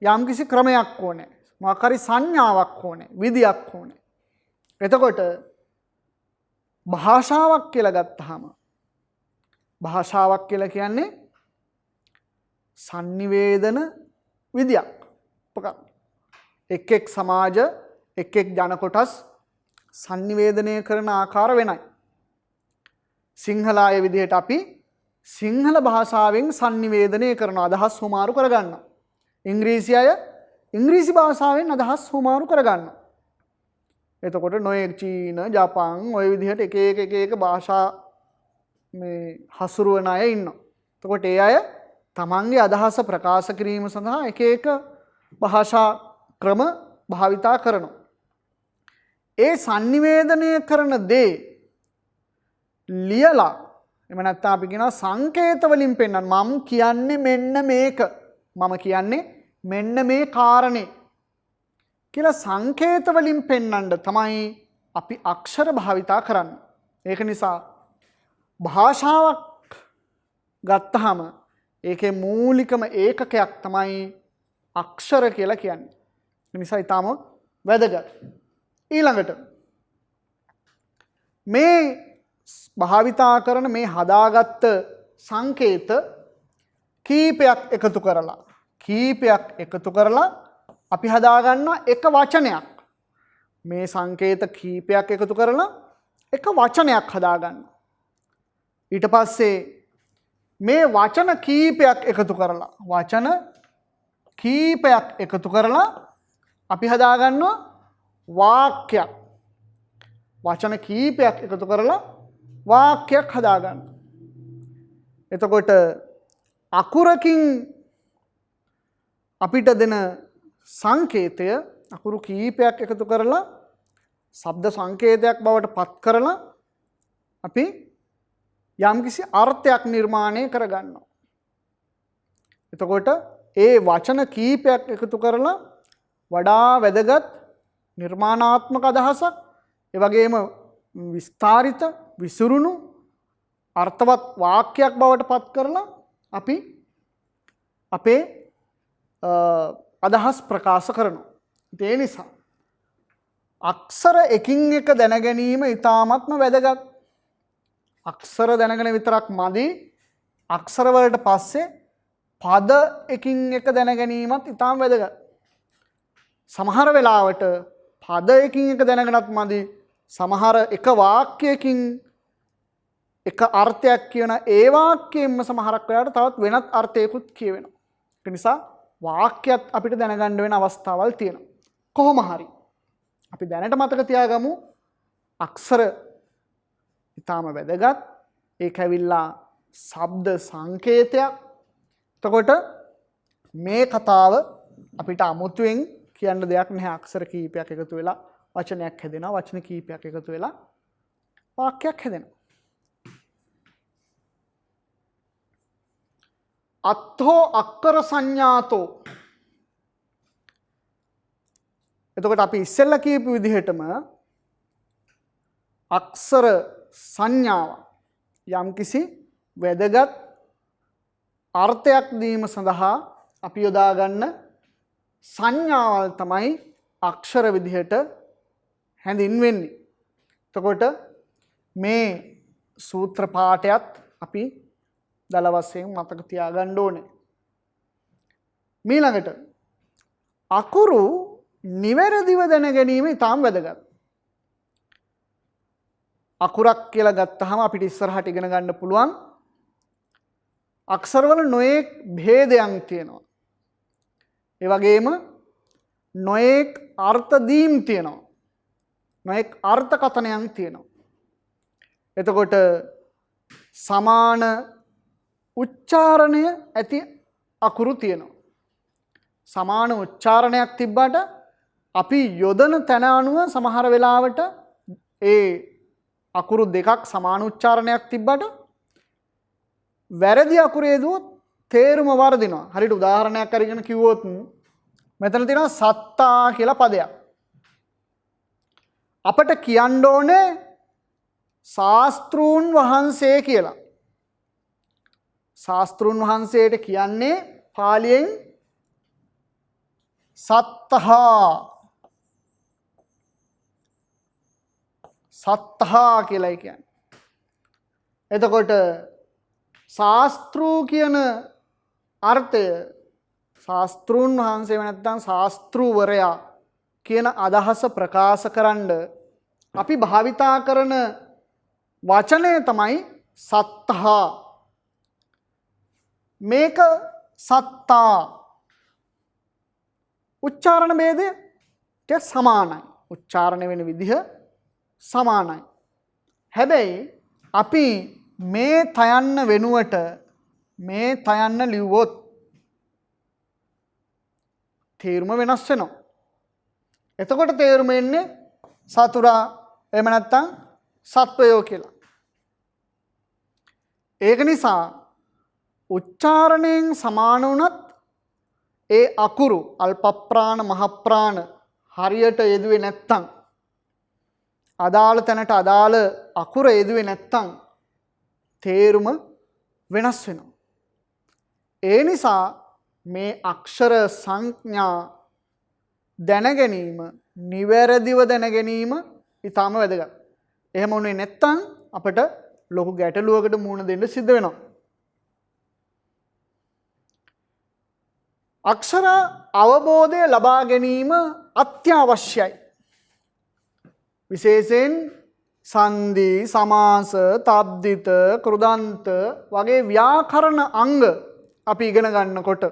යම්කිසි ක්‍රමයක් ඕනේ. මොකක් හරි සංඥාවක් ඕනේ, විදියක් ඕනේ. එතකොට භාෂාවක් කියලා ගත්තාම භාෂාවක් කියලා කියන්නේ sannivedana විදියක්. මොකක්ද? එක් සමාජ එක් ජන කොටස් sannivedanaya කරන ආකාර වෙනයි. සිංහල අය විදිහට අපි සිංහල භාෂාවෙන් sannivedanaya කරන අදහස් හුමාරු කරගන්නවා. ඉංග්‍රීසි අය ඉංග්‍රීසි භාෂාවෙන් අදහස් හුමාරු කරගන්නවා. එතකොට නොයෙක් චීන, ජපාන් ඔය විදිහට එක භාෂා මේ හසුරුවන අය ඉන්නවා. එතකොට ඒ අය තමන්ගේ අදහස ප්‍රකාශ කිරීම සඳහා එක භාෂා ක්‍රම භාවිතා කරනවා. ඒ sannivedanaya කරන දේ ලියලා එහෙම නැත්නම් අපි කියනවා සංකේත වලින් පෙන්වන්න. මම කියන්නේ මෙන්න මේක. මම කියන්නේ මෙන්න මේ කාරණේ කියලා සංකේත වලින් පෙන්වන්න තමයි අපි අක්ෂර භාවිතා කරන්නේ. ඒක නිසා භාෂාවක් ගත්තාම ඒකේ මූලිකම ඒකකයක් තමයි අක්ෂර කියලා කියන්නේ. ඒ නිසා ඊටම වැදගත්. ඊළඟට මේ භාවිතා කරන මේ හදාගත්ත සංකේත කීපයක් එකතු කරලා අපි හදාගන්නවා එක වචනයක්. මේ සංකේත කීපයක් එකතු කරලා එක වචනයක් හදාගන්නවා. ඊට පස්සේ මේ වචන කීපයක් එකතු කරලා අපි හදාගන්නවා වාක්‍යයක්. වචන කීපයක් එකතු කරලා වාක්‍යයක් හදාගන්නවා. එතකොට අකුරකින් අපිට දෙන සංකේතය අකුරු කීපයක් එකතු කරලා ශබ්ද සංකේතයක් බවට පත් කරලා අපි යම්කිසි අර්ථයක් නිර්මාණය කරගන්නවා. එතකොට ඒ වචන කීපයක් එකතු කරලා වඩා වැදගත් නිර්මාණාත්මක අදහසක්, ඒ වගේම විස්තරිත විසුරුණු අර්ථවත් වාක්‍යයක් බවට පත් කරලා අපි අපේ අදහස් ප්‍රකාශ කරනවා. ඒ නිසා අක්ෂර එකින් එක දැන ගැනීම ඉතාමත්ම වැදගත්. අක්ෂර දැනගෙන විතරක් මදි. අක්ෂර වලට පස්සේ පද එකින් එක දැන ගැනීමත් ඉතාම වැදගත්. සමහර වෙලාවට පද එකින් එක දැනගෙනත් මදි. සමහර එක වාක්‍යයකින් එක අර්ථයක් කියන ඒ වාක්‍යයෙන්ම සමහරක් වෙලාවට තවත් වෙනත් අර්ථයකුත් කියවෙනවා. ඒ නිසා වාක්‍යයක් අපිට දැනගන්න වෙන අවස්ථාවල් තියෙනවා. කොහොම හරි අපි දැනට මතක තියාගමු අක්ෂර ඊටාම වැදගත්. ඒක ඇවිල්ලා ශබ්ද සංකේතයක්. එතකොට මේ කතාව අපිට අමුතුවෙන් කියන්න දෙයක් නැහැ. අක්ෂර කීපයක් එකතු වෙලා වචනයක් හැදෙනවා. වචන කීපයක් එකතු වෙලා වාක්‍යයක් හැදෙනවා. අත්ථෝ අක්කර සංඥාතෝ එතකොට අපි ඉස්සෙල්ලා කියපු විදිහටම අක්ෂර සංඥාව යම්කිසි වැදගත් අර්ථයක් දීම සඳහා අපි යොදා ගන්න සංඥාවල් තමයි අක්ෂර විදිහට හැඳින්වෙන්නේ. එතකොට මේ සූත්‍ර පාඨයත් අපි දල වශයෙන් මතක තියාගන්න ඕනේ. ඊළඟට අකුරු නිවැරදිව දැන ගැනීම ඉතාම වැදගත්. අකුරක් කියලා ගත්තහම අපිට ඉස්සරහට ඉගෙන ගන්න පුළුවන් අක්ෂරවල නොයෙක් භේදයන් තියෙනවා. ඒ වගේම නොයෙක් අර්ථ දීම් තියෙනවා. නොයෙක් අර්ථකථනයන් තියෙනවා. එතකොට සමාන උච්චාරණය ඇති අකුරු තියෙනවා. සමාන උච්චාරණයක් තිබ්බට අපි යොදන තැන අනුව සමහර වෙලාවට ඒ අකුරු දෙකක් සමාන උච්චාරණයක් තිබ්බට වැරදි අකුරේ දුවොත් තේරුම වර්ධිනවා. හරියට උදාහරණයක් අරගෙන කිව්වොත් මෙතන තියෙනවා සත්තා කියලා පදයක්. අපට කියන්න ඕනේ ශාස්ත්‍රූන් වහන්සේ කියලා. ශාස්ත්‍රූන් වහන්සේට කියන්නේ පාලියෙන් සත්තහා සත්තහා කියලායි කියන්නේ. එතකොට ශාස්ත්‍රූ කියන අර්ථය ශාස්ත්‍රූන් වහන්සේ නැත්නම් ශාස්ත්‍රූවරයා කියන අදහස ප්‍රකාශ කරන්න අපි භාවිතා කරන වචනය තමයි සත්තහා. මේක සත්තා. උච්චාරණ ભેදය ටික සමානයි. උච්චාරණය වෙන විදිහ සමානයි. හැබැයි අපි මේ තයන්න වෙනුවට මේ තයන්න ලිව්වොත් තේරුම වෙනස් වෙනවා. එතකොට තේරුම එන්නේ සතුරා එහෙම නැත්නම් සත්වයෝ කියලා. ඒක නිසා උච්චාරණයෙන් සමාන වුණත් ඒ අකුරු අල්ප ප්‍රාණ මහ ප්‍රාණ හරියට යෙදුවේ නැත්තම් අදාළ තැනට අදාළ අකුර යෙදුවේ නැත්තම් තේරුම වෙනස් වෙනවා. ඒ නිසා මේ අක්ෂර සංඥා දැන ගැනීම නිවැරදිව දැන ගැනීම ඉතාම වැදගත්. එහෙම වුණේ නැත්තම් අපට ලොකු ගැටලුවකට මුහුණ දෙන්න සිද්ධ වෙනවා. අක්ෂර අවබෝධය ලබා ගැනීම අත්‍යවශ්‍යයි. විශේෂයෙන් සංදි, සමාස, තබ්දිත, කෘදන්ත වගේ ව්‍යාකරණ අංග අපි ඉගෙන ගන්නකොට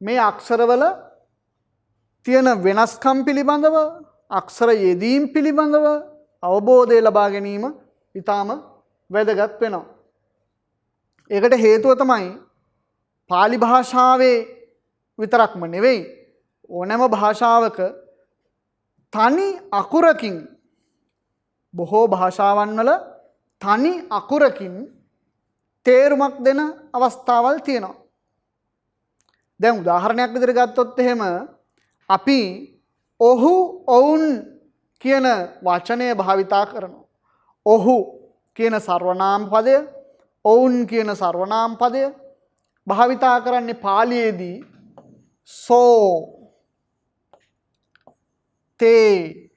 මේ අක්ෂරවල තියෙන වෙනස්කම් පිළිබඳව, අක්ෂර යෙදීම් පිළිබඳව අවබෝධය ලබා ගැනීම ඉතාම වැදගත් වෙනවා. ඒකට හේතුව තමයි පාලි භාෂාවේ විතරක්ම නෙවෙයි ඕනෑම භාෂාවක තනි අකුරකින් බොහෝ භාෂාවන් වල තනි අකුරකින් තේරුමක් දෙන අවස්ථාවල් තියෙනවා. දැන් උදාහරණයක් විදිහට ගත්තොත් එහෙම අපි ඔහු ඔවුන් කියන වචනය භාවිතා කරනවා. ඔහු කියන සර්වනාම පදය, ඔවුන් කියන සර්වනාම පදය භාවිතා කරන්නේ පාලියේදී සෝ, තේ.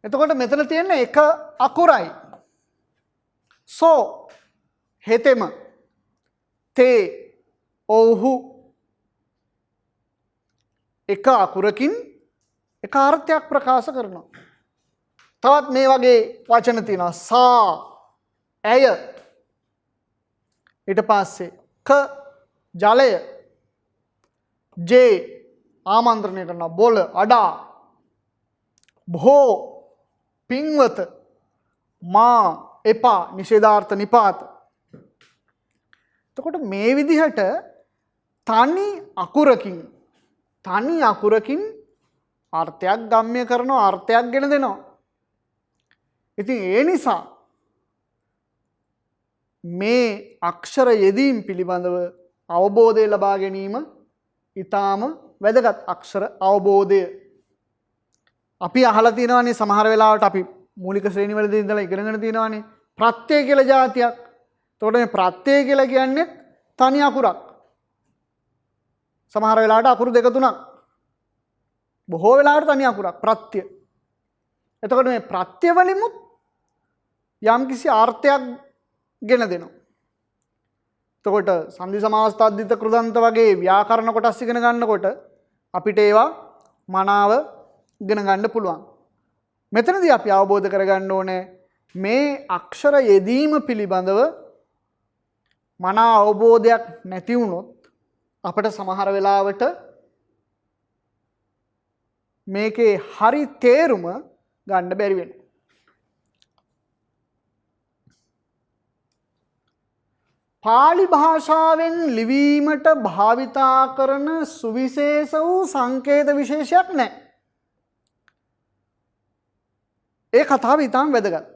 එතකොට මෙතන තියෙන එක අකුරයි. සෝ හෙතෙම, තේ ඔව්හු. එක අකුරකින් එක අර්ථයක් ප්‍රකාශ කරනවා. තවත් මේ වගේ වචන තියෙනවා. සා ඇය, ඊට පස්සේ ක ජලය, ජේ ආමන්ත්‍රණය කරනවා බොල අඩා, භෝ පින්වත, මා එපා නිෂේධාර්ථ නිපාත. එතකොට මේ විදිහට තනි අකුරකින් අර්ථයක් ගම්‍ය කරනවා, අර්ථයක් ගෙන දෙනවා. ඉතින් ඒ නිසා මේ අක්ෂර යෙදීම් පිළිබඳව අවබෝධය ලබා ගැනීම ඊටාම වැදගත් අක්ෂර අවබෝධය. අපි අහලා තියෙනවානේ සමහර වෙලාවට අපි මූලික ශ්‍රේණිවලදී ඉඳලා ඉගෙනගෙන තියෙනවානේ ප්‍රත්‍යය කියලා જાතියක්. එතකොට මේ ප්‍රත්‍යය කියලා කියන්නේ තනි අකුරක්. සමහර වෙලාවට අකුරු දෙක තුනක්. බොහෝ වෙලාවට තනි අකුරක් ප්‍රත්‍ය. එතකොට මේ ප්‍රත්‍ය වලිමුත් යම්කිසි අර්ථයක් ගෙන දෙනවා. එතකොට සංදි සමාස තද්දිත කෘදන්ත වගේ ව්‍යාකරණ කොටස් ඉගෙන ගන්නකොට අපිට ඒවා මනාව ඉගෙන ගන්න පුළුවන්. මෙතනදී අපි අවබෝධ කරගන්න ඕනේ මේ අක්ෂර යෙදීම පිළිබඳව මනා අවබෝධයක් නැති වුණොත් අපට සමහර වෙලාවට මේකේ හරි තේරුම ගන්න බැරි වෙනවා. පාලි භාෂාවෙන් ලිවීමට භාවිතා කරන සුවිශේෂ වූ සංකේත විශේෂයක් නැහැ. ඒ කතාව ඉතාම වැදගත්.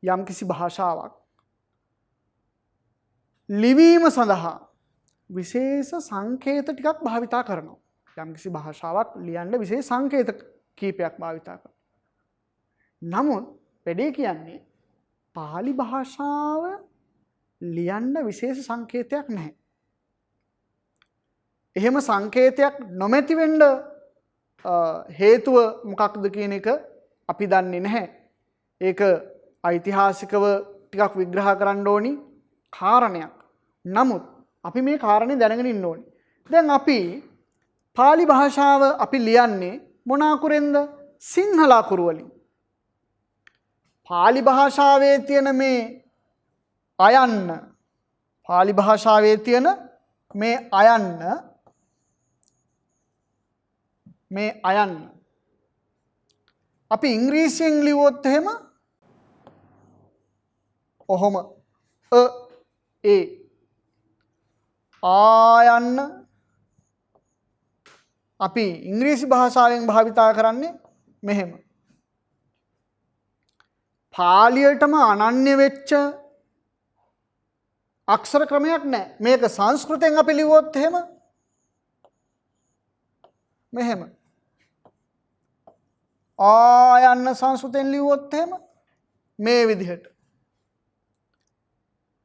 යම්කිසි භාෂාවක් ලිවීම සඳහා විශේෂ සංකේත ටිකක් භාවිතා කරනවා. යම්කිසි භාෂාවක් ලියන්න විශේෂ සංකේත කීපයක් භාවිතා කරනවා. නමුත් වැඩේ කියන්නේ පාලි භාෂාව ලියන්න විශේෂ සංකේතයක් නැහැ. එහෙම සංකේතයක් නොමැති වෙන්න හේතුව මොකක්ද කියන එක අපි දන්නේ නැහැ. ඒක ඓතිහාසිකව ටිකක් විග්‍රහ කරන්න ඕනි කාරණයක්. නමුත් අපි මේ කාරණේ දැනගෙන ඉන්න ඕනි. දැන් අපි පාලි භාෂාව අපි ලියන්නේ මොන අකුරෙන්ද? සිංහල අකුරු වලින්. පාලි භාෂාවේ තියෙන මේ අයන්න අපි ඉංග්‍රීසියෙන් ලිව්වොත් එහෙම ඔහොම ඒ ආයන්න අපි ඉංග්‍රීසි භාෂාවෙන් භාවිතා කරන්නේ මෙහෙම. පාලියටම අනන්‍ය වෙච්ච අක්ෂර ක්‍රමයක් නැහැ. මේක සංස්කෘතෙන් අපි ලිව්වොත් එහෙම මෙහෙම. ආයන්න සංස්කෘතෙන් ලිව්වොත් එහෙම මේ විදිහට.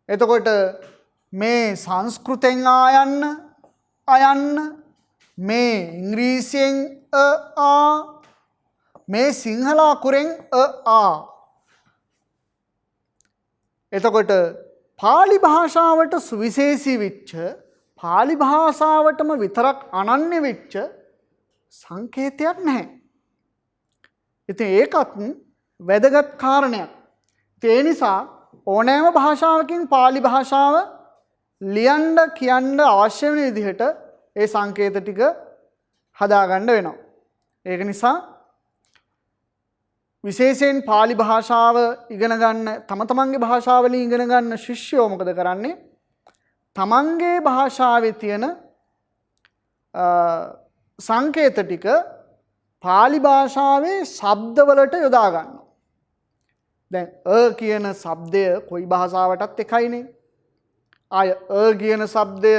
එතකොට මේ සංස්කෘතෙන් අයන්න මේ ඉංග්‍රීසියෙන් මේ සිංහල අකුරෙන් එතකොට පාලි භාෂාවට සුවිශේෂී වෙච්ච පාලි භාෂාවටම විතරක් අනන්‍ය වෙච්ච සංකේතයක් නැහැ. ඉතින් ඒකත් වැදගත් කාරණයක්. ඒ නිසා ඕනෑම භාෂාවකින් පාලි භාෂාව ලියන්න කියන්න අවශ්‍ය වෙන විදිහට ඒ සංකේත ටික හදාගන්න වෙනවා. ඒක නිසා විශේෂයෙන් පාලි භාෂාව ඉගෙන ගන්න තමන්ගේ භාෂාවලින් ඉගෙන ගන්න ශිෂ්‍යයෝ මොකද කරන්නේ? තමන්ගේ භාෂාවේ තියෙන සංකේත ටික පාලි භාෂාවේ ශබ්දවලට යොදා ගන්නවා. දැන් කියන શબ્දය කොයි භාෂාවටත් එකයිනේ. ආය කියන શબ્දය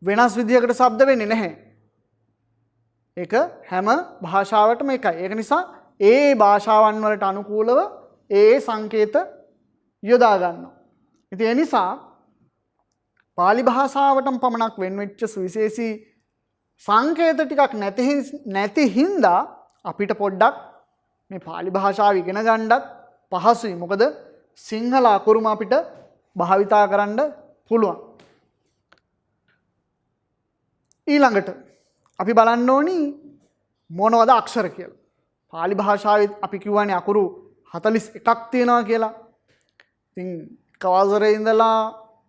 වෙනස් විදිහකට શબ્ද වෙන්නේ නැහැ. ඒක හැම භාෂාවටම එකයි. ඒක නිසා ඒ භාෂාවන් වලට අනුකූලව ඒ සංකේත යොදා ගන්නවා. ඉතින් ඒ නිසා පාලි භාෂාවටම පමණක් වෙන්වෙච්ච සුවිශේෂී සංකේත ටිකක් නැති හින්දා අපිට පොඩ්ඩක් මේ පාලි භාෂාව ඉගෙන ගන්නත් පහසුයි. මොකද සිංහල අකුරුම අපිට භාවිතා කරන්න පුළුවන්. ඊළඟට අපි බලන්න ඕනි මොනවද අක්ෂර කියලා. පාලි භාෂාවේ අපි කියවනේ අකුරු 41ක් තියෙනවා කියලා. ඉතින් කවසරේ ඉඳලා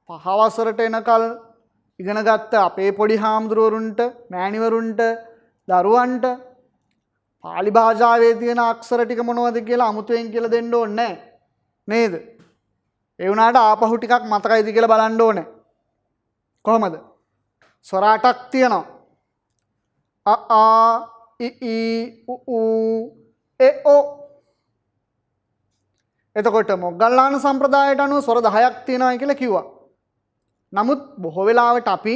5 වසරට එනකල් ඉගෙන ගත්ත අපේ පොඩි හාමුදුරුවරුන්ට, මෑණිවරුන්ට, දරුවන්ට පාලි භාෂාවේ තියෙන අක්ෂර ටික මොනවද කියලා අමුතුවෙන් කියලා දෙන්න ඕනේ නැහැ. නේද? ඒ වුණාට ආපහු ටිකක් මතකයිද කියලා බලන්න ඕනේ. කොහමද? ස්වර 8ක් තියෙනවා. इ ई उ ऊ ए ओ. එතකොට මොග්ගල්ලාන සම්ප්‍රදායට අනුව ස්වර 10ක් තියෙනවා කියලා කිව්වා. නමුත් බොහෝ වෙලාවට අපි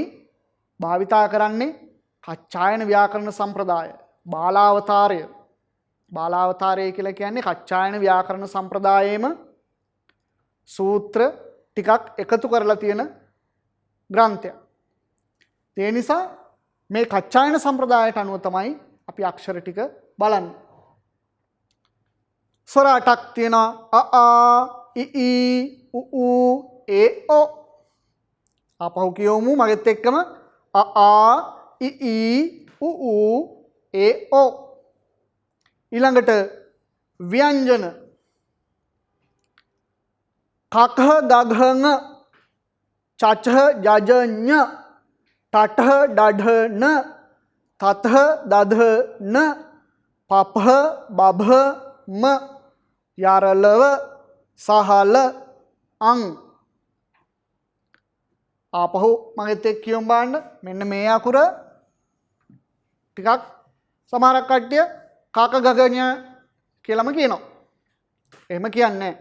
භාවිතා කරන්නේ කච්චායන ව්‍යාකරණ සම්ප්‍රදාය. බාලාවතාරය. බාලාවතාරය කියලා කියන්නේ කච්චායන ව්‍යාකරණ සම්ප්‍රදායේම සූත්‍ර ටිකක් එකතු කරලා තියෙන ග්‍රන්ථයක්. ඒ නිසා මේ කච්චායන සම්ප්‍රදායට අනුව තමයි අපි අක්ෂර ටික බලන්නේ. ස්වර 8ක් තියෙනවා. අ ආ ඉ ඊ උ ඌ ඒ ඔ. ආපහු කියවමු මගෙත් එක්කම අ ආ ඉ ඊ උ ඌ ඒ ඔ. ඊළඟට ව්‍යංජන කකහ ගඝ ङ චචහ ජජ ඤ තටහ දඩහ න තතහ දධ න පපහ බභ ම යරලව සහල අං. ආපහු මගෙත් එක්ක කියමු බලන්න. මෙන්න මේ අකුර ටිකක් සමහරක් කට්ටිය කක ගග ඤ කියලාම කියනවා. එහෙම කියන්නේ නැහැ.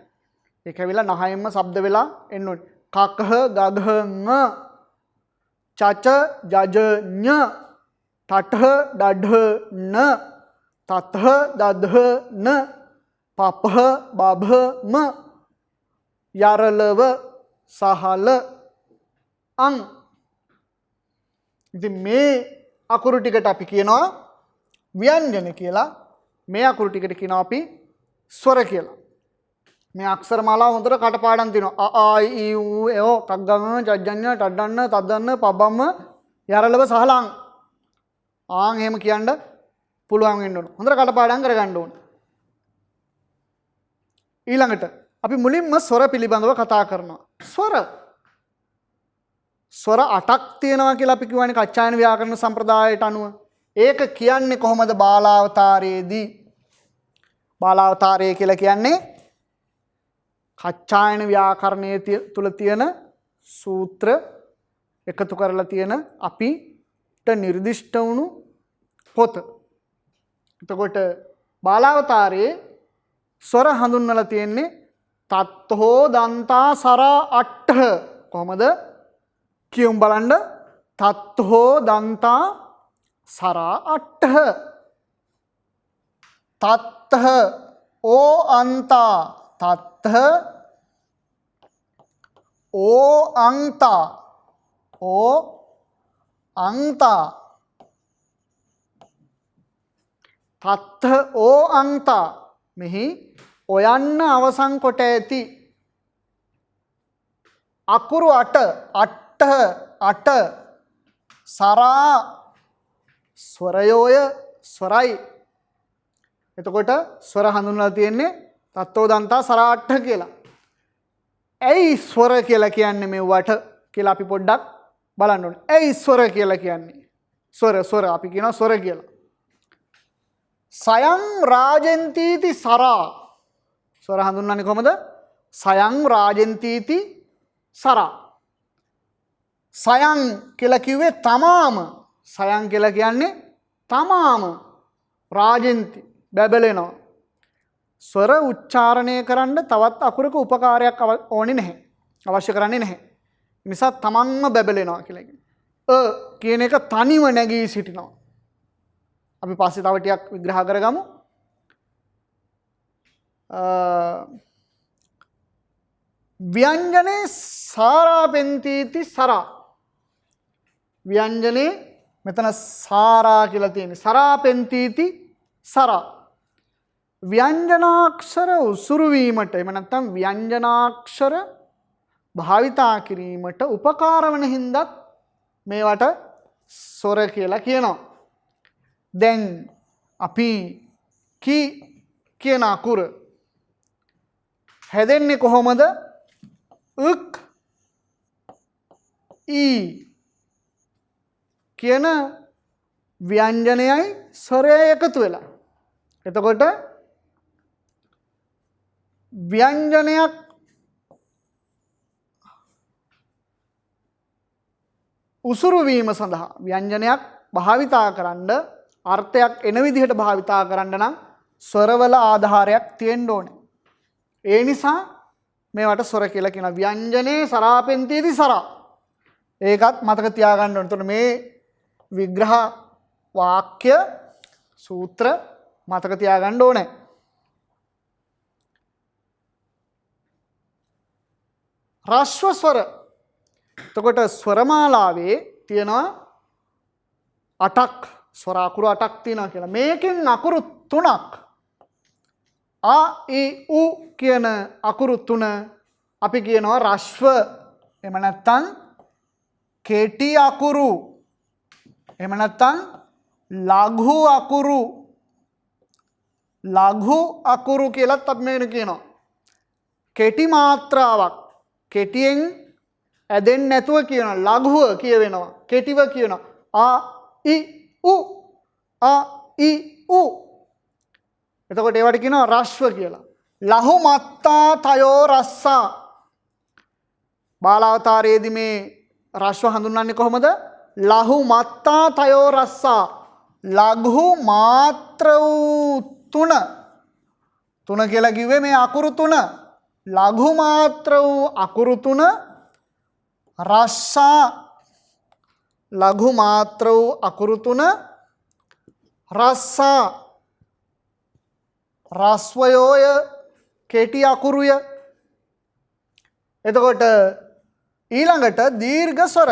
ඒක ඇවිල්ලා නහයෙන්ම ශබ්ද වෙලා එන්න ඕනේ. කකහ ගගහ ङ චච ජජ ඤ තටහ දඩහ න තතහ දධ න පපහ බභ ම යරලව සහල අං. ඉතින් මේ අකුරු ටිකට අපි කියනවා ව්‍යංජන කියලා. මේ අකුරු ටිකට කියනවා අපි ස්වර කියලා. මේ අක්ෂර මාලාව හොඳට කටපාඩම් තියෙනවා. අ ආ යි ඊ ඌ ඒ ඔ කක් ගං චජ්ජඤ්ඤ ටඩන්න තදන්න පබම්ම යරලව සහලං. ආන් එහෙම කියන්න පුළුවන් වෙන්න ඕන. හොඳට කටපාඩම් කරගන්න ඕන. ඊළඟට අපි මුලින්ම ස්වර පිළිබඳව කතා කරනවා. ස්වර 8ක් තියෙනවා කියලා අපි කියවනේ කච්චායන ව්‍යාකරණ සම්ප්‍රදායට අනුව. ඒක කියන්නේ කොහොමද බාලාවතාරයේදී? බාලාවතාරය කියලා කියන්නේ කච්චායන ව්‍යාකරණයේ තුල තියෙන සූත්‍ර එකතු කරලා තියෙන අපිට නිර්දිෂ්ට වුණු පොත. එතකොට බාලාවතාරයේ ස්වර හඳුන්වලා තියෙන්නේ තත්හෝ දන්තා සරා අට්ඨ. කොහොමද කියමු බලන්න. තත්හෝ දන්තා සරා අට්ඨ. තත්හ ඕ අන්තා තත්හ ඕ අන්තා ඕ අන්තා තත්හ ඕ අන්තා. මෙහි ඔයන්න අවසන් කොට ඇති අකුරු 8 අට්ඨ 8 සරා ස්වරයෝය ස්වරයි. එතකොට ස්වර හඳුන්වලා තියෙන්නේ තත්තෝ දන්තා සරා අට්ඨ කියලා. ඇයි ස්වර කියලා කියන්නේ මෙවට කියලා අපි පොඩ්ඩක් බලන්න ඕනේ. ඇයි ස්වර කියලා කියන්නේ? ස්වර අපි කියනවා ස්වර කියලා. සයං රාජෙන්තීති සරා. ස්වර හඳුන්වන්නේ කොහොමද? සයං රාජෙන්තීති සරා. සයං කියලා කිව්වේ තමාම. සයං කියලා කියන්නේ තමාම. රාජෙන්ති බැබලෙනවා. ස්වර උච්චාරණය කරන්න තවත් අකුරක උපකාරයක් ඕනේ නැහැ. අවශ්‍ය කරන්නේ නැහැ. නිසා තමන්ම බැබලෙනවා කියලා කියන්නේ. කියන එක තනිව නැගී සිටිනවා. අපි පස්සේ තව ටිකක් විග්‍රහ කරගමු. ව්‍යංජනේ සාරාපෙන්තීති සරා. ව්‍යංජනේ මෙතන සාරා කියලා තියෙන්නේ. සරාපෙන්තීති සරා. ව්‍යංජනාක්ෂර උසුරු වීමට එහෙම නැත්නම් ව්‍යංජනාක්ෂර භාවිතා කිරීමට උපකාර වන හින්දා මේවට ස්වර කියලා කියනවා. දැන් අපි කියන අකුර හැදෙන්නේ කොහොමද? උක් ඊ කියන ව්‍යංජනයයි ස්වරයයි එකතු වෙලා. එතකොට ව්‍යංජනයක් උසුරු වීම සඳහා ව්‍යංජනයක් භාවිතා කරන්න අර්ථයක් එන විදිහට භාවිතා කරන්න නම් ස්වරවල ආධාරයක් තියෙන්න ඕනේ. ඒ නිසා මේවට ස්වර කියලා කියනවා. ව්‍යංජනේ සරාපෙන්තීති සරා. ඒකත් මතක තියාගන්න ඕනේ. එතකොට මේ විග්‍රහ වාක්‍ය සූත්‍ර මතක තියාගන්න ඕනේ. රස්ව ස්වර. එතකොට ස්වරමාලාවේ තියෙනවා 8ක් ස්වර අකුරු 8ක් තියෙනවා කියලා. මේකෙන් අකුරු 3ක් අ ඊ උ කියන අකුරු 3 අපි කියනවා රස්ව. එහෙම නැත්නම් කෙටි අකුරු. එහෙම නැත්නම් ලඝු අකුරු. ලඝු අකුරු කියලාත් අපි මේකට කියනවා. කෙටි මාත්‍රාවක්. කෙටියෙන් ඇදෙන්නේ නැතුව කියනවා. ලඝුව කියවෙනවා. කෙටිව කියනවා. අ යි උ අ යි උ. එතකොට ඒවට කියනවා රස්ව කියලා. ලහු මත්තා තයෝ රස්සා. බාලාවතාරයේදී මේ රස්ව හඳුන්වන්නේ කොහොමද? ලහු මත්තා තයෝ රස්සා. ලඝු මාත්‍ර වූ 3. 3 කියලා කිව්වේ මේ අකුරු 3. ලඝු මාත්‍ර වූ අකුරු 3 රස්සා. ලඝු මාත්‍ර වූ අකුරු 3 රස්සා. රස්වයෝය කෙටි අකුරුය. එතකොට ඊළඟට දීර්ඝ ස්වර.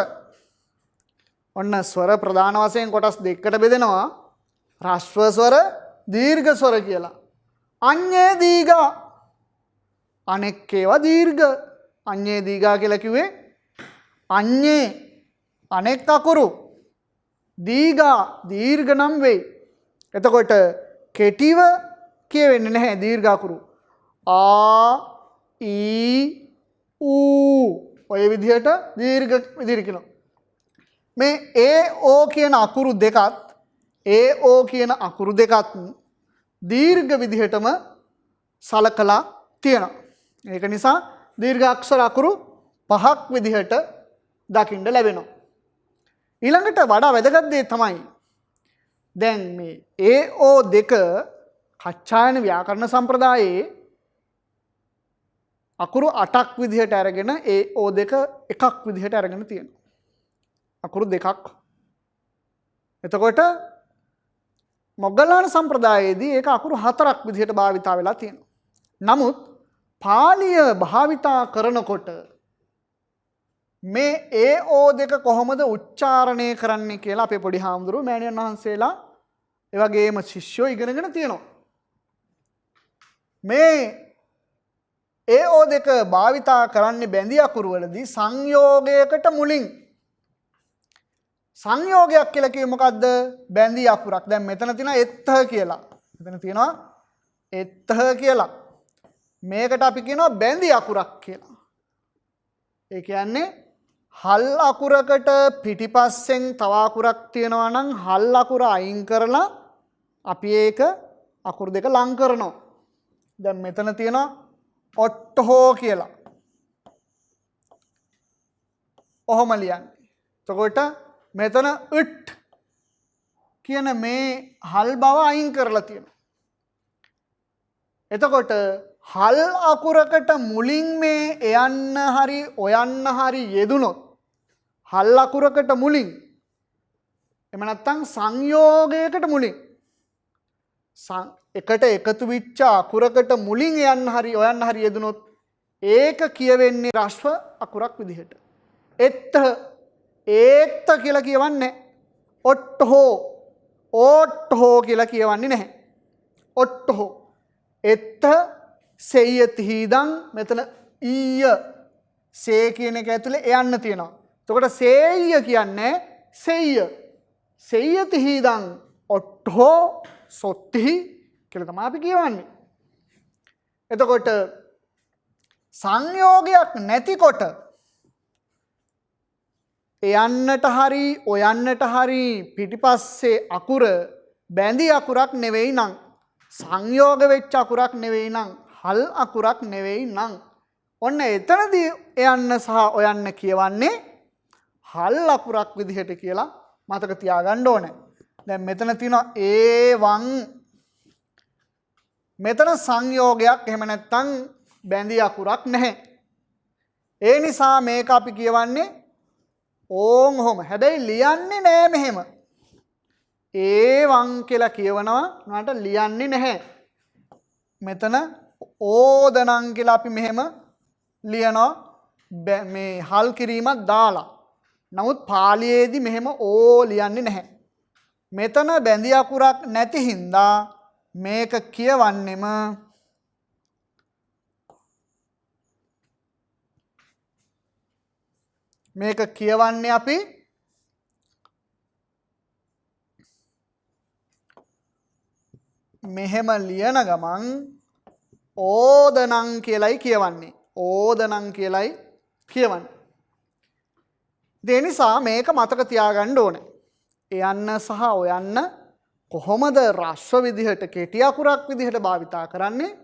ඔන්න ස්වර ප්‍රධාන වශයෙන් කොටස් දෙකකට බෙදෙනවා. රස්ව ස්වර, දීර්ඝ ස්වර කියලා. අඤ්ඤේ දීඝා. අනෙක් ඒවා දීර්ඝ. අඤ්ඤේ දීඝා කියලා කිව්වේ අඤ්ඤේ අනෙක් අකුරු. දීඝා දීර්ඝ නම් වෙයි. එතකොට කෙටිව කියවෙන්නේ නැහැ දීර්ඝ අකුරු. ආ ඊ ඌ ඔය විදිහට දීර්ඝ විදිහට කියනවා. මේ ඒ ඕ කියන අකුරු දෙකත් ඒ ඕ කියන අකුරු දෙකත් දීර්ඝ විදිහටම සලකලා තියෙනවා. ඒක නිසා දීර්ඝ අක්ෂර අකුරු 5ක් විදිහට දකින්න ලැබෙනවා. ඊළඟට වඩා වැදගත් දේ තමයි දැන් මේ ඒ ඕ දෙක කච්චායන ව්‍යාකරණ සම්ප්‍රදායේ අකුරු 8ක් විදිහට අරගෙන ඒ ඕ දෙක එකක් විදිහට අරගෙන තියෙනවා. අකුරු දෙකක්. එතකොට මොග්ගල්ලාන සම්ප්‍රදායේදී ඒක අකුරු 4ක් විදිහට භාවිතා වෙලා තියෙනවා. නමුත් පාලිය භාවිතා කරනකොට මේ ඒ ඕ දෙක කොහොමද උච්චාරණය කරන්නේ කියලා අපේ පොඩි හාමුදුරුවෝ මෑණියන් වහන්සේලා ඒ වගේම ශිෂ්‍යෝ ඉගෙනගෙන තියෙනවා. මේ ඒ ඕ දෙක භාවිතා කරන්නේ බැඳි අකුරු වලදී සංයෝගයකට මුලින්. සංයෝගයක් කියලා කිව්වේ මොකද්ද? බැඳි අකුරක්. දැන් මෙතන තියෙනවා එත්ත කියලා. මෙතන තියෙනවා එත්ත කියලා. මේකට අපි කියනවා බැඳි අකුරක් කියලා. ඒ කියන්නේ හල් අකුරකට පිටිපස්සෙන් තව අකුරක් තියෙනවා නම් හල් අකුර අයින් කරලා අපි ඒක අකුරු දෙක ලං කරනවා. දැන් මෙතන තියෙනවා ඔට්ටහෝ කියලා. ඔහොම ලියන්නේ. එතකොට මෙතන උට් කියන මේ හල් බව අයින් කරලා තියෙනවා. එතකොට හල් අකුරකට මුලින් මේ එයන්න හරි ඔයන්න හරි යෙදුනොත් හල් අකුරකට මුලින් එහෙම නැත්නම් සංයෝගයකට මුලින් එකට එකතු වෙච්ච අකුරකට මුලින් යන්න හරි ඔයන්න හරි යෙදුනොත් ඒක කියවෙන්නේ රස්ව අකුරක් විදිහට. එත්ත ඒත්ත කියලා කියවන්නේ ඔට්ටහෝ ඕට්ටහෝ කියලා කියවන්නේ නැහැ. ඔට්ටහෝ එත්ත සෙය්‍යතිහිදං මෙතන ඊය සේ කියන එක ඇතුලේ යන්න තියෙනවා. එතකොට සේය කියන්නේ සෙය්‍ය. සෙය්‍යතිහිදං ඔට්ටහෝ සොත්තිහි කියලා තමයි අපි කියවන්නේ. එතකොට සංයෝගයක් නැතිකොට එයන්නට හරි ඔයන්නට හරි පිටිපස්සේ අකුර බැඳි අකුරක් නෙවෙයි නම් සංයෝග වෙච්ච අකුරක් නෙවෙයි නම් හල් අකුරක් නෙවෙයි නම් ඔන්න එතනදී එයන්න සහ ඔයන්න කියවන්නේ හල් අකුරක් විදිහට කියලා මතක තියාගන්න ඕනේ. දැන් මෙතන තියෙනවා ඒවං මෙතන සංයෝගයක් එහෙම නැත්නම් බැඳි අකුරක් නැහැ. ඒ නිසා මේක අපි කියවන්නේ ඕන් ඔහොම. හැබැයි ලියන්නේ නෑ මෙහෙම. ඒවං කියලා කියවනවා නට ලියන්නේ නැහැ. මෙතන ඕදනං කියලා අපි මෙහෙම ලියනවා මේ හල් කිරීමක් දාලා. නමුත් පාලියේදී මෙහෙම ඕ ලියන්නේ නැහැ. මෙතන බැඳි අකුරක් නැති හින්දා මේක කියවන්නෙම මේක කියවන්නේ අපි මෙහෙම ලියන ගමන් ඕදනං කියලයි කියවන්නේ. ඕදනං කියලයි කියවන්නේ. ඒ නිසා මේක මතක තියාගන්න ඕනේ. යන්න සහ ඔයන්න කොහොමද රස්ව විදිහට කෙටි අකුරක් විදිහට භාවිතා කරන්නේ?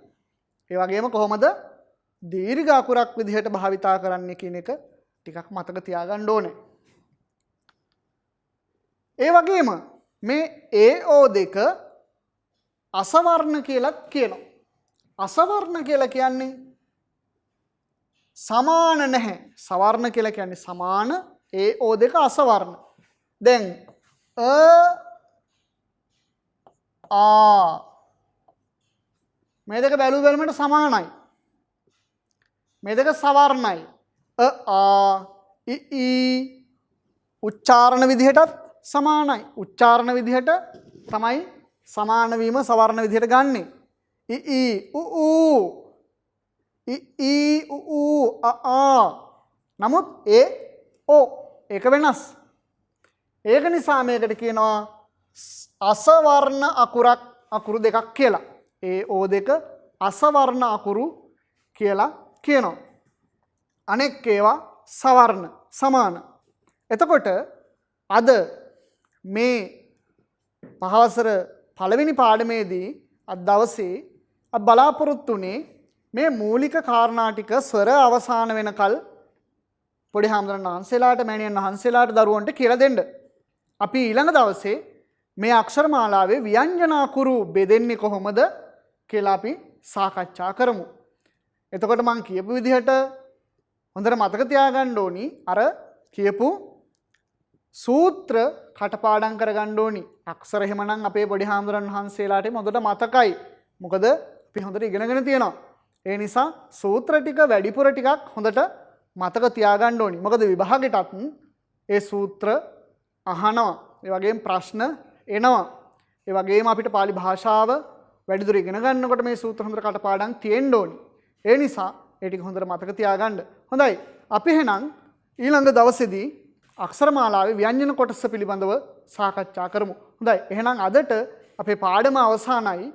ඒ වගේම කොහොමද දීර්ඝ අකුරක් විදිහට භාවිතා කරන්නේ කියන එක ටිකක් මතක තියාගන්න ඕනේ. ඒ වගේම මේ AO දෙක අසවර්ණ කියලා කියනවා. අසවර්ණ කියලා කියන්නේ සමාන නැහැ. සවර්ණ කියලා කියන්නේ සමාන. AO දෙක අසවර්ණ. දැන් මේ දෙක බැලු බැලමට සමානයි. මේ දෙක සවර්ණයි. උච්චාරණ විදිහටත් සමානයි. උච්චාරණ විදිහට තමයි සමාන වීම සවර්ණ විදිහට ගන්නෙ. නමුත් ඒක වෙනස්. ඒක නිසා මේකට කියනවා අසවර්ණ අකුරු දෙකක් කියලා. AO දෙක අසවර්ණ අකුරු කියලා කියනවා. අනෙක් ඒවා සවර්ණ සමාන. එතකොට අද මේ පහවසර පළවෙනි පාඩමේදී අද දවසේ අප බලාපොරොත්තු වුණේ මේ මූලික කාරණා ටික ස්වර අවසාන වෙනකල් පොඩි හාමුදුරන් වහන්සේලාට මෑණියන් වහන්සේලාට දරුවන්ට කියලා දෙන්න. අපි ඊළඟ දවසේ මේ අක්ෂර මාලාවේ ව්‍යංජන අකුරු බෙදෙන්නේ කොහොමද කියලා අපි සාකච්ඡා කරමු. එතකොට මම කියපු විදිහට හොඳට මතක තියාගන්න ඕනි අර කියපු සූත්‍ර කටපාඩම් කරගන්න ඕනි. අක්ෂර එහෙමනම් අපේ පොඩි හාමුදුරන් වහන්සේලාට හොඳට මතකයි. මොකද අපි හොඳට ඉගෙනගෙන තියෙනවා. ඒ නිසා සූත්‍ර ටික වැඩිපුර ටිකක් හොඳට මතක තියාගන්න ඕනි. මොකද විභාගෙටත් ඒ සූත්‍ර අහනවා. ඒ වගේම ප්‍රශ්න එනවා. ඒ වගේම අපිට පාලි භාෂාව වැඩිදුර ඉගෙන ගන්නකොට මේ සූත්‍ර හොඳට කටපාඩම් තියෙන්න ඕනි. ඒ නිසා ඒ ටික හොඳට මතක තියාගන්න. හොඳයි. අපි එහෙනම් ඊළඟ දවසේදී අක්ෂර මාලාවේ ව්‍යංජන කොටස පිළිබඳව සාකච්ඡා කරමු. හොඳයි. එහෙනම් අදට අපේ පාඩම අවසానයි.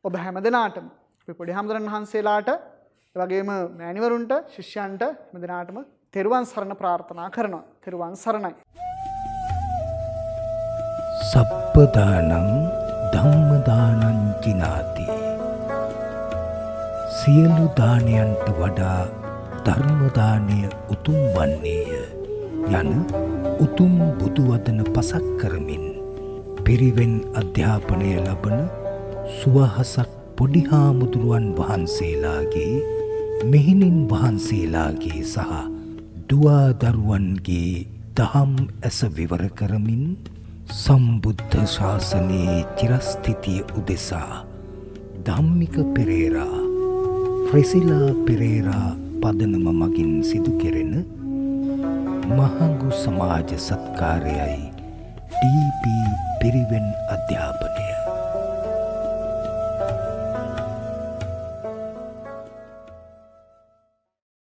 ඔබ හැමදෙනාටම අපේ පොඩි හාමුදුරන් වහන්සේලාට ඒ වගේම මෑණිවරුන්ට ශිෂ්‍යයන්ට හැමදෙනාටම තෙරුවන් සරණ ප්‍රාර්ථනා කරනවා. තෙරුවන් සරණයි. සබ්බදානං ධම්මදානං ජිනාති. සියලු දානයන්ට වඩා ධර්ම දානය උතුම් වන්නේය යන උතුම් බුදු වදන පසක් කරමින් පිරිවෙන් අධ්‍යාපනය ලබන සුවහසක් පොඩි හාමුදුරුවන් වහන්සේලාගේ මෙහෙණින් වහන්සේලාගේ සහ දුවා දරුවන්ගේ දහම් ඇස විවර කරමින් සම්බුද්ධ ශාසනයේ චිරස්ථිතිය උදෙසා ධම්මික පෙරේරා ෆ්‍රෙසිලා පෙරේරා පදනම මගින් සිදු කෙරෙන මහඟු සමාජ සත්කාරයයි ඩීපී පිරිවෙන් අධ්‍යාපනය.